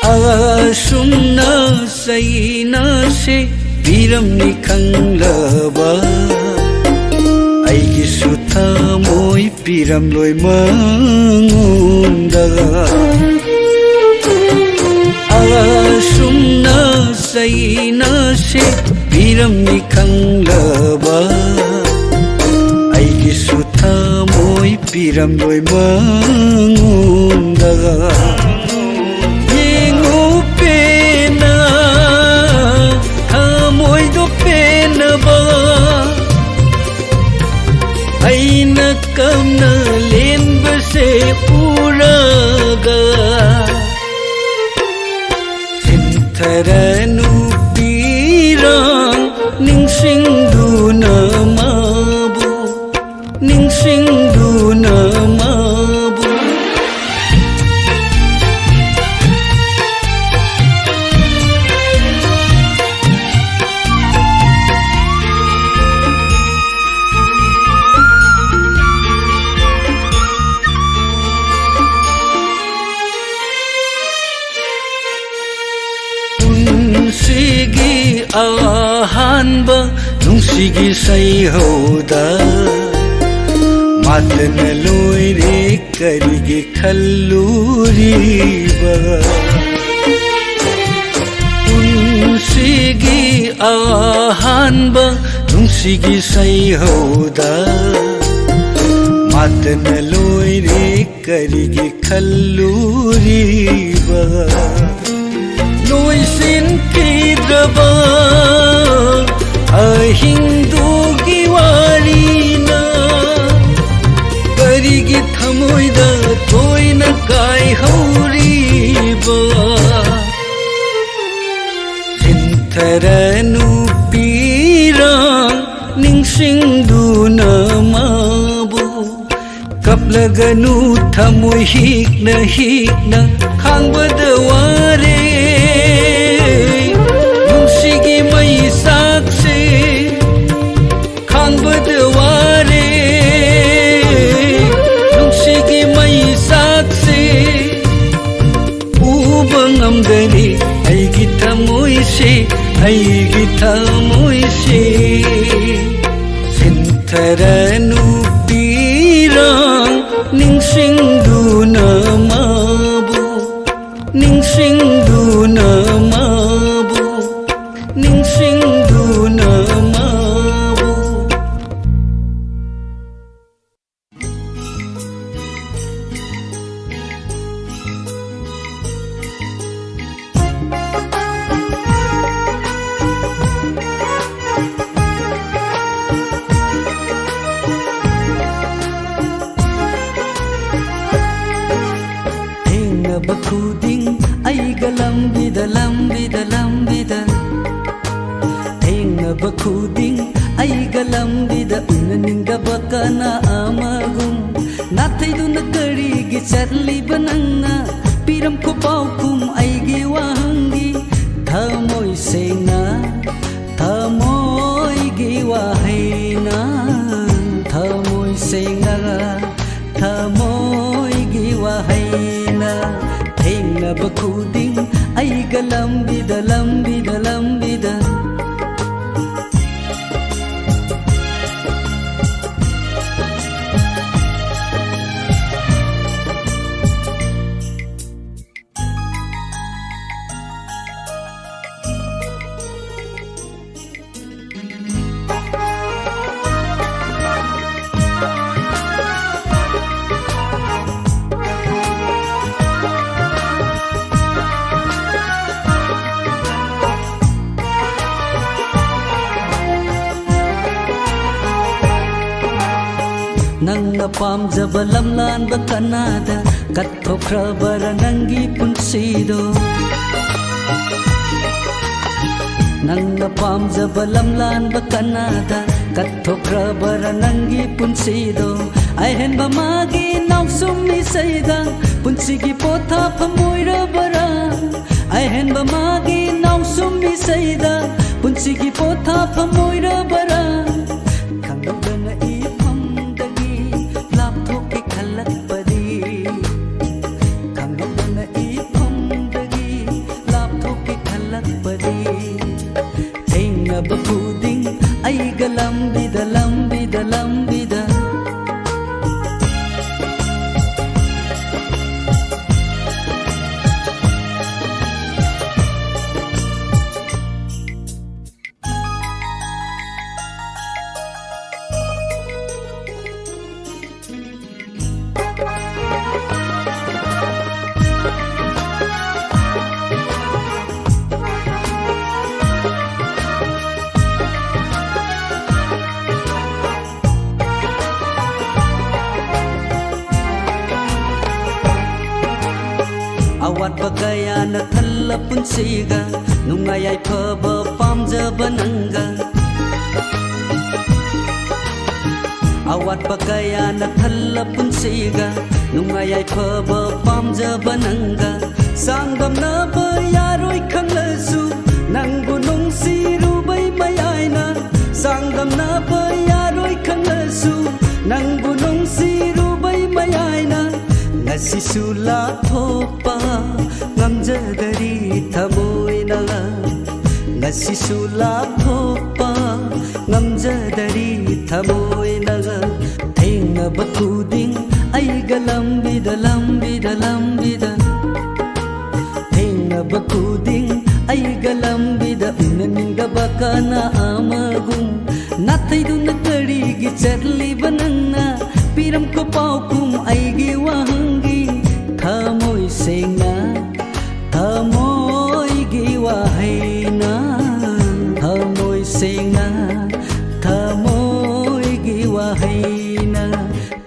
Asumna sayina se piram ni khanglaba aigi sutha moi piram loi mangunda Asumna sayina se piram ni khanglaba aigi sutha moi piram loi mangunda Aina kamna lenba se puraga Sintaranu pirang ningsingduna mabu ningsingduna mabu ahanba nungsigi sayhoda matna loire karige khalluriba unsigi ahanba nungsigi sayhoda matna loire karige khalluriba Noisin kidraba ahindu giwarina karigi thamoida toina kai hauriba Sintaranu pirang ningsingduna mabu kaplaganu thamoy hikna khangbadaware nungsigi may sakse khangbadaware nungsigi may sakse ubang amdali ay gitamoy se Sintaranu pirang ningsingduna mabu ningsingduna mabu ningsingduna mabu ꯊꯦꯡꯅꯕ ꯈꯨꯗꯤꯡ ꯑꯩꯒ ꯂꯝꯕꯤꯗ ꯂꯝꯕꯤꯗ ꯂꯝꯕꯤꯗ ꯊꯦꯡꯅꯕ ꯈꯨꯗꯤꯡ ꯑꯩꯒ ꯂꯝꯕꯤꯗ ꯎꯅꯅꯤꯡꯗꯕ ꯀꯅꯥ ꯑꯃꯒꯨꯝ ꯅꯥꯊꯩꯗꯨꯅ ꯀꯔꯤꯒꯤ ꯆꯠꯂꯤꯕ ꯅꯪꯅ ꯄꯤꯔꯝꯈꯣ ꯄꯥꯎꯈꯨꯝ ꯑꯩꯒꯤ ꯋꯥꯍꯪꯒꯤ ꯊꯃꯣꯏ ꯁꯦꯡꯅ ꯊꯃꯣꯏꯒꯤ ꯋꯥꯍꯩꯅ ꯊꯃꯣꯏ ꯁꯦꯡꯅ ꯊꯃꯣꯏꯒꯤ ꯋꯥꯍꯩꯅ ꯊꯦꯡꯅꯕ ꯈꯨꯗꯤꯡ ꯑꯩꯒ ꯂꯝꯕꯤꯗ ꯂꯝꯕꯤꯗ ꯂꯝꯕꯤꯗ ꯅꯪꯅ ꯄꯥꯝꯖꯕ ꯂꯝꯂꯥꯟꯕ ꯀꯅꯥꯗ ꯀꯠꯊꯣꯛꯈ꯭ꯔꯕꯔ ꯅꯪꯒꯤ ꯄꯨꯟꯁꯤꯗꯣ ꯅꯪꯅ ꯄꯥꯝꯖꯕ ꯂꯝꯂꯥꯟꯕ ꯀꯅꯥꯗ ꯀꯠꯊꯣꯛꯈ꯭ꯔꯕꯔ ꯅꯪꯒꯤ ꯄꯨꯟꯁꯤꯗꯣ ꯑꯍꯦꯟꯕ ꯃꯥꯒꯤ ꯅꯥꯎꯁꯨꯝ ꯏꯁꯩꯗ ꯄꯨꯟꯁꯤꯒꯤ ꯄꯣꯊꯥꯐꯝ ꯑꯣꯏꯔꯕꯔꯥ ꯑꯍꯦꯟꯕ ꯃꯥꯒꯤ ꯅꯥꯎꯁꯨꯝ ꯏꯁꯩꯗ ꯄꯨꯟꯁꯤꯒꯤ ꯄꯣꯊꯥꯐꯝ ꯑꯣꯏꯔꯕꯔꯥ ꯈꯪꯂꯛꯇꯅ ꯏꯐꯝꯗꯒꯤ ꯂꯥꯞꯊꯣꯛꯀꯦ ꯈꯜꯂꯛꯄꯗꯤ ꯈꯪꯂꯛꯇꯅ ꯏꯐꯝꯗꯒꯤ ꯂꯥꯞꯊꯣꯛꯀꯦ ꯈꯜꯂꯛꯄꯗꯤ ꯊꯦꯡꯅꯕ ꯈꯨꯗꯤꯡ ꯑꯩꯒ ꯂꯝꯕꯤꯗ ꯂꯝꯕꯤꯗ ꯂꯝꯕꯤꯗ ꯑꯋꯥꯠꯄ ꯀꯌꯥꯅ ꯊꯜꯂ ꯄꯨꯟꯁꯤꯒ ꯅꯨꯡꯉꯥꯏ ꯌꯥꯏꯐꯕ ꯄꯥꯝꯖꯕ ꯅꯪꯒ ꯑꯋꯥꯠꯄ ꯀꯌꯥꯅ ꯊꯜꯂ ꯄꯨꯟꯁꯤꯒ ꯅꯨꯡꯉꯥꯏ ꯌꯥꯏꯐꯕ ꯄꯥꯝꯖꯕ ꯅꯪꯒ ꯆꯥꯡꯗꯝꯅꯕ ꯌꯥꯔꯣꯏ ꯈꯪꯂꯁꯨ ꯅꯪꯕꯨ ꯅꯨꯡꯁꯤꯔꯨꯕꯩ ꯃꯌꯥꯏꯅ ꯆꯥꯡꯗꯝꯅꯕ ꯌꯥꯔꯣꯏ ꯈꯪꯂꯁꯨ ꯅꯪꯕु ꯅꯨꯡꯁꯤꯔꯨꯕꯩ ꯃꯌꯥꯏꯅ ngasisu ꯂꯥꯞꯊꯣꯛꯄ ꯉꯝꯖꯗꯔꯤ ꯊꯃꯣꯏꯅ ngasisu ꯂꯥꯞꯊꯣꯛꯄ ꯉꯝꯖꯗꯔꯤ ꯊꯃꯣꯏꯅ ꯊꯦꯡꯅꯕ ꯈꯨꯗꯤꯡ ꯑꯩꯒ ꯂꯝꯕꯤꯗ ꯂꯝꯕꯤꯗ ꯂꯝꯕꯤꯗ ꯊꯦꯡꯅꯕ ꯈꯨꯗꯤꯡ ꯑꯩꯒ ꯂꯝꯕꯤꯗ ꯎꯅꯅꯤꯡꯗꯕ ꯀꯅꯥ ꯑꯃꯒꯨꯝ ꯅꯥꯊꯩꯗꯨꯅ ꯀꯔꯤꯒꯤ ꯆꯠꯂꯤꯕ ꯅꯪꯅ ꯄꯤꯔꯝꯈꯣ ꯄꯥꯎꯈꯨꯝ ꯑꯩꯒꯤ ꯋꯥꯍꯪꯒꯤ ꯊꯃꯣꯏ ꯁꯦꯡꯅ ꯊꯃꯣꯏꯒꯤ ꯋꯥꯍꯩꯅ ꯊꯃꯣꯏ ꯁꯦꯡꯅ ꯊꯃꯣꯏꯒꯤ ꯋꯥꯍꯩꯅ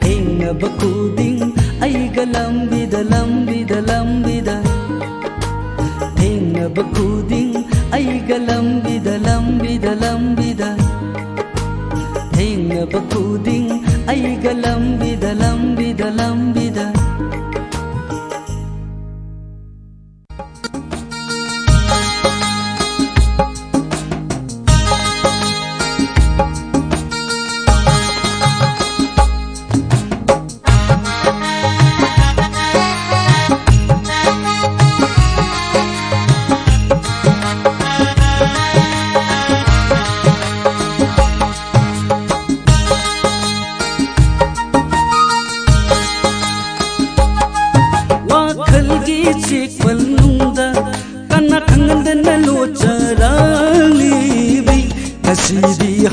ꯊꯦꯡꯅꯕ ꯈꯨꯗꯤꯡ ꯑꯩꯒ ꯂꯝꯕꯤꯗ ꯂꯝꯕꯤꯗ ꯂꯝꯕꯤꯗ ꯊꯦꯡꯅꯕ ꯈꯨꯗꯤꯡ ꯑꯩꯒ ꯂꯝꯕꯤꯗ ꯂꯝꯕꯤꯗ ꯂꯝꯕꯤꯗ ꯊꯦꯡꯅꯕ ꯈꯨꯗꯤꯡ ꯑꯩꯒ ꯂꯝꯕꯤꯗ ꯂꯝꯕꯤꯗ ꯂꯝꯕꯤꯗ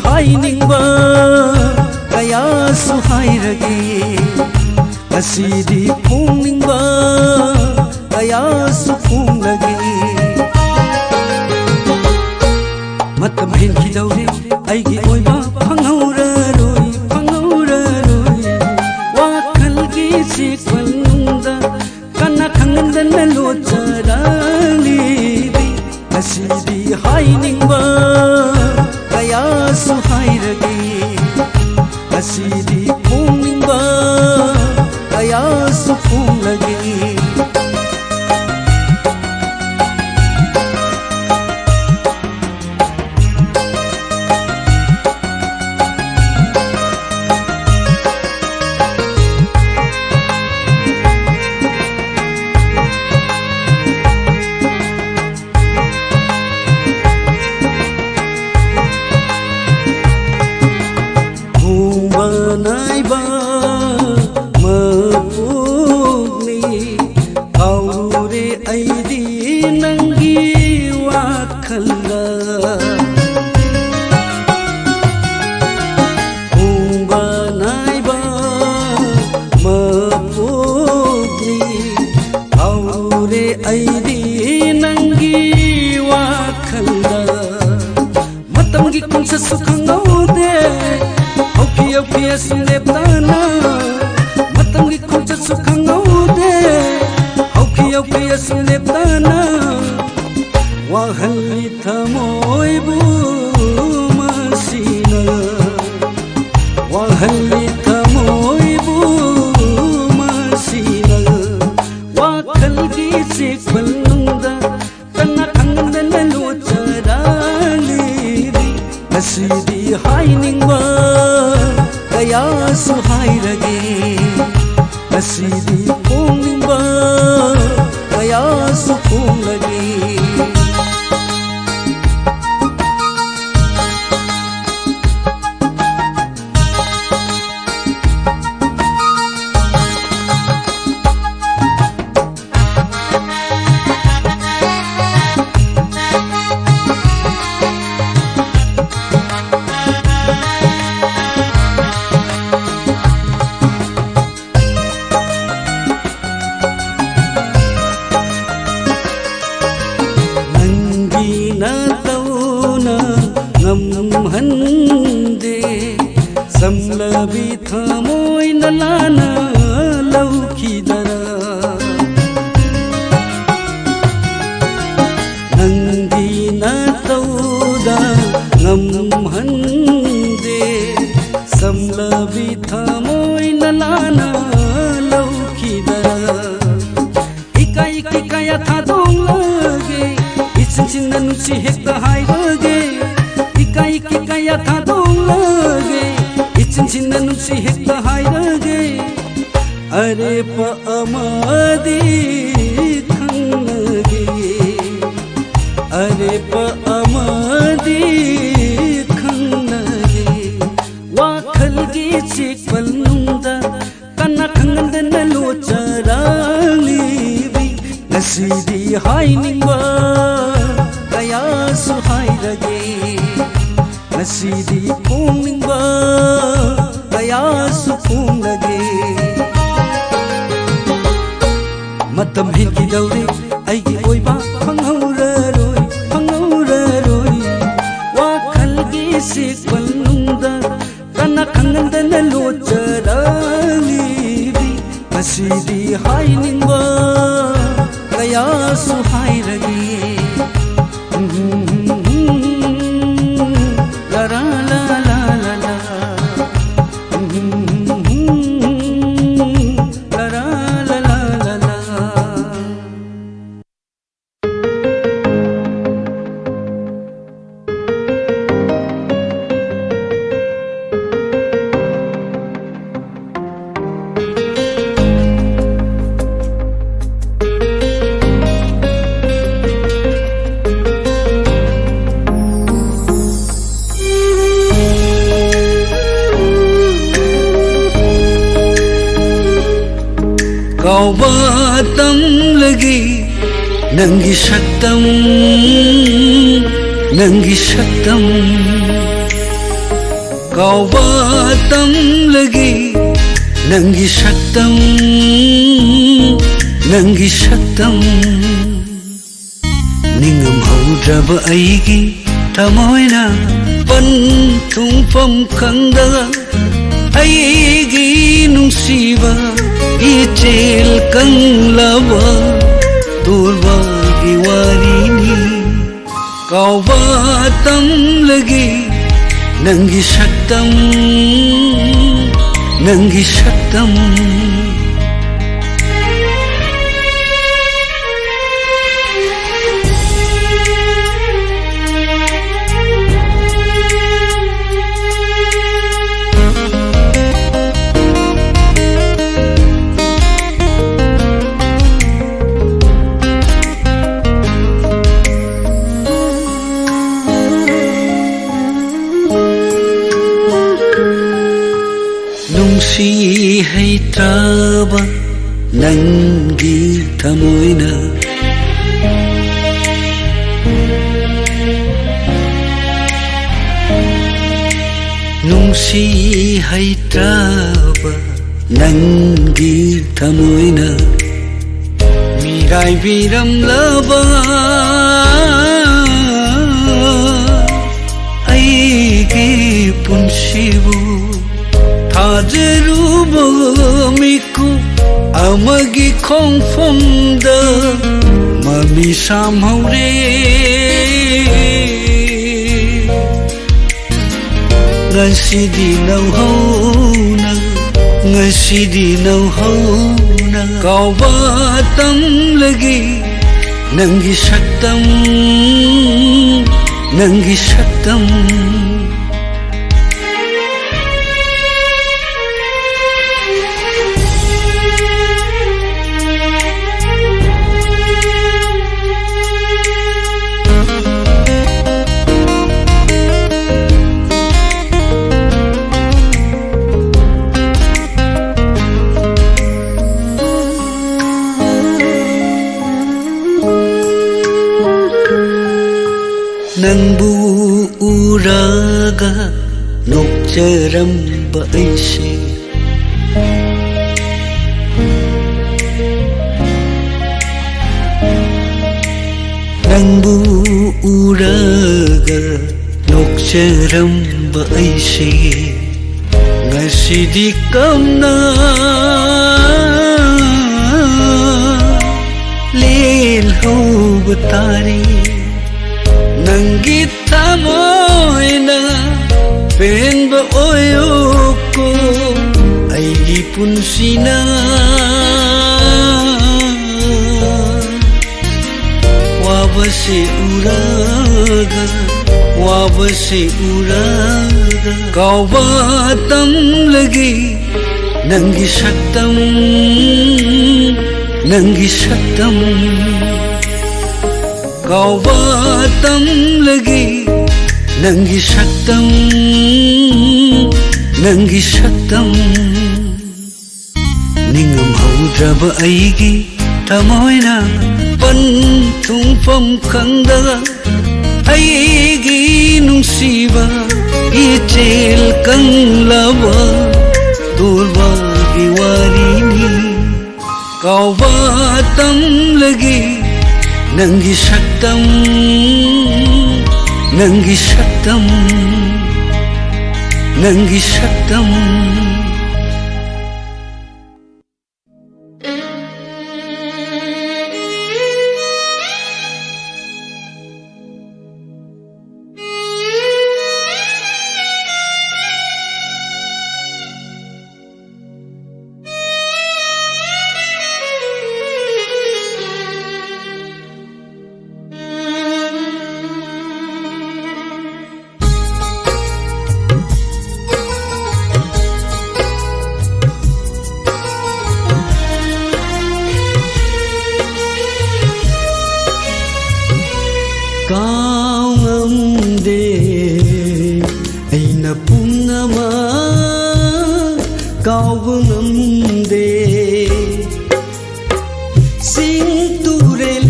hainingba kaya su hairage asidi phungningba kaya su phunglage matam hin ki dawre aigi oiba phangauraroi phangauraroi wakhal gi sikhalnungda kana khangan ꯂꯩꯍꯧꯔꯦ ꯑꯩꯗꯤ ꯅꯪꯒꯤ ꯋꯥꯈꯜꯗ ꯃꯇꯝꯒꯤ ꯈꯣꯡꯆꯠꯁꯨ ꯈꯪꯍꯧꯗꯦ ꯍꯧꯈꯤ ꯍꯧꯈꯤ ꯑꯁꯨꯝ ꯂꯦꯞꯇꯅ ꯃꯇꯝꯒꯤ ꯈꯣꯡꯆꯠꯁꯨ ꯈꯪꯍꯧꯗꯦ ꯍꯧꯈꯤ ꯍꯧꯈꯤ ꯑꯁꯨꯝ ꯂꯦꯞꯇꯅ ꯋꯥꯍꯜꯂꯤ ꯊꯃꯣꯏꯕꯨ ꯃꯁꯤꯅ ꯋꯥꯍꯜꯂꯤ ꯊꯃꯣꯏꯕꯨ ꯃꯁꯤꯅ ꯋꯥꯈꯜꯒꯤ ꯆꯦꯛꯄꯜꯅꯨꯡꯗ ꯀꯟꯅ ꯈꯪꯗꯅ ꯂꯣꯠꯆꯔꯥꯡꯂꯤꯔꯤ ꯉꯁꯤꯗꯤ ꯍꯥꯏꯅꯤꯡꯕ ꯀꯌꯥꯁꯨ ꯍꯥꯏꯔꯒꯦ ꯉꯁꯤꯗꯤ ꯐꯣꯡꯅꯤꯡꯕ ꯀꯌꯥꯁꯨ ꯐꯣꯡꯂꯒꯦ समलबी थमोइन लाना लौखिदरा नंगी नतौदा ngमहंदे समलबी थमोइन लाना लौखिदरा इकाई किकाया थादोंगे इचिन नुची हेक्ता हाइबगे इकाई किकाया थादोंगे चिन नुची हेक्ता हाइरगे अरे प अमादी खंगगे अरे प अमादी खंगगे वाखलगी चेक्पलनुंदा कन्ना खंगंदन लोचरांगलीबी नसीदी हाइनिंगवा कयासु हाइरगे नसीदी फोंगनिंगवा कयासु फोंगलगे मतम हेंगिदौरे अइगी ओइबा फंगौररोई वाखलगी सेक्पलनुंदा कन्ना खंगंदन लोचरांगलीबी नसीदी हाइनिंगवा कयासु हाइरगे कौबातम लगी नंगी शक्तम कौबातम लगी नंगी शक्तम निंगम हौद्रब अइगी थमोइना पन थुंफम खंगदा अइगी नुंसीबा इचेल कंगलबा दुर्बागी वारीनी कौबातम लगी नंगी शक्तम नुंसी हैत्राबा नंगी थमोइना नुंसी हैत्राबा नंगी थमोइना मी ꯃꯤꯔꯥꯏꯕꯤꯔꯝꯂꯕ ꯑꯩꯒꯤ ꯄꯨꯟꯁꯤꯕꯨ ꯊꯥꯖꯔꯨꯕ ꯃꯤꯀꯨꯞ ꯑꯃꯒꯤ ꯈꯣꯡꯐꯝꯗ ꯃꯃꯤ ꯁꯥꯝꯍꯧꯔꯦ ngasi nauhona ngasi nauhona kau batam lagi nangi saktam nangbu uraga nokjaramba aise nangbu uraga nokjaramba aise ngasidi kamna lel ho batari nangi tamoina penba oyoko aigi punsina wabase uraga kau batam lagi nangi saktam kau batam lagi nangi saktam ningam haudraba aigi tamoina pan thungpam khangda aigi nungsiba ichel kanglaba durwagi warini kau batam lagi nangi saktam Kau ngamde aina pungama kau ngamde sing turel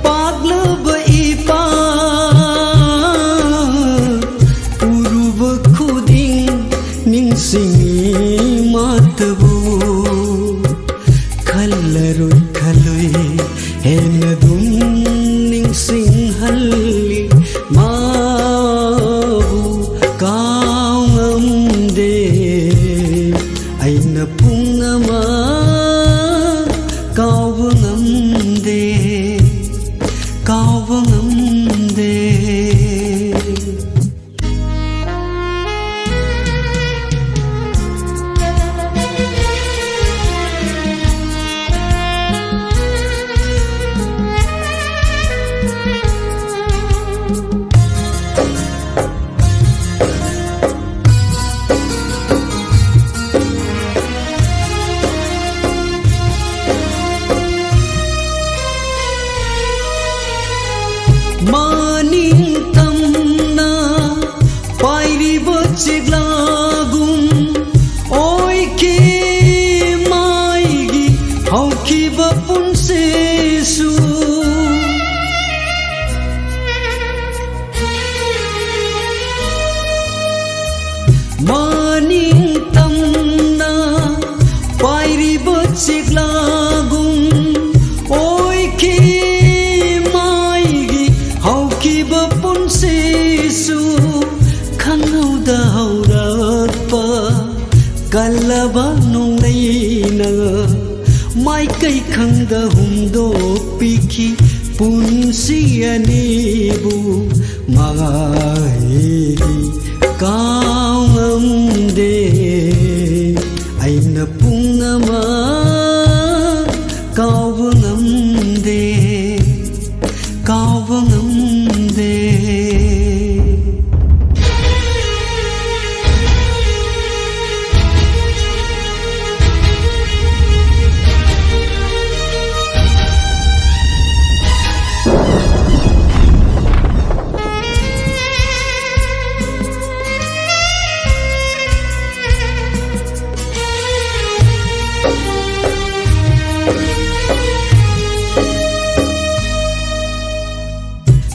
pagla baipa uruv khuding ning singi matbu khaloi henadum ning sing halli mabu kau ngamde aina pungama kau ngamde maning tamna pairi bochiglagum oi ke maigi hauki bapun sesu maning tamna pairi bochiglagum oi कल्लबा नोंलैना माइकೈ खंगदा हुंदोक्पिखि पुंसि अनिबु मायरि कावंगमदे अइना पुंगमा कावंगमदे कावंगमदे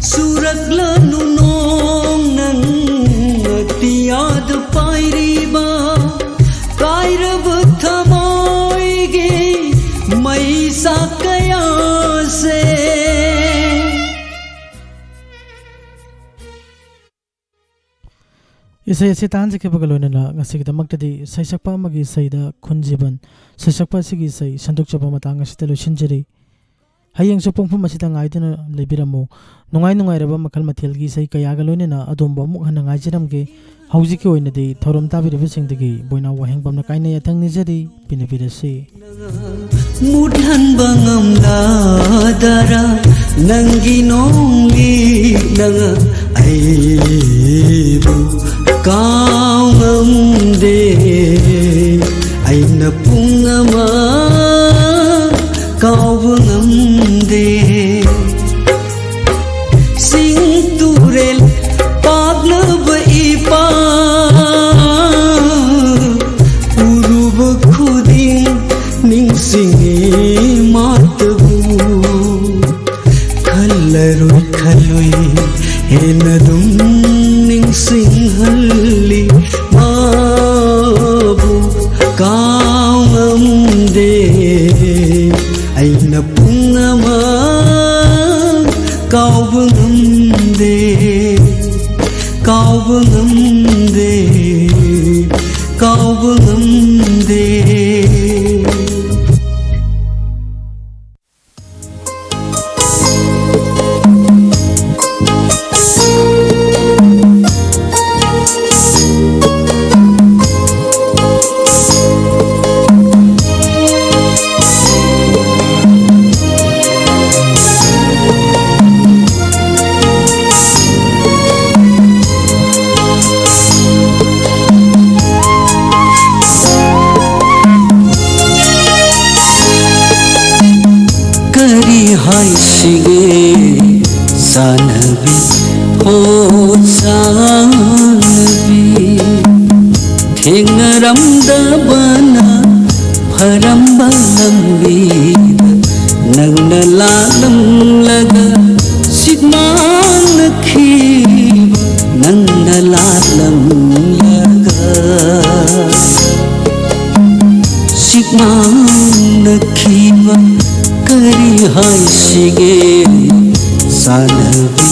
सुरगलानु नोंग नंग अतियाद पाइरिबा कायरब थमोइगे मैसा कया से isay asi tahan sa kipagaloy na ngasikidamaktadi sa isakpa mag-isay da kunjiban sa isakpa sige isay sandok siya pamatanga si talo sinjari hayang supong pumasita nga ito na libira mo nungay raba makal matilgi isay kaya galoy na adomba mukha na nga jiram ke hauziki oy na di thorom tabi ribising digi boy na waheng pam na kain na yatang nijari pinapirasi mudhan bangam ladara nangi nongli nanga aibu कावंगमदे अइना पुंगमा कावंगमदे सिंतुरेल पागलब इपा उरुब खुदिं निंसिंगे मातबु खल्लरुई खलुई हेनदुम सिंहल्ली माबू कावंगमदे अइना पुंगमा कावंगमदे कावंगमदे कावंगमदे हाय सिगे सानबी हो सानबी थेंगरमदबना फरंबा लंबी नंगना लालंगलगा सिगमान खीब नंगना लालंगलगा सिगमान खीब करी हाय सिगे सानबी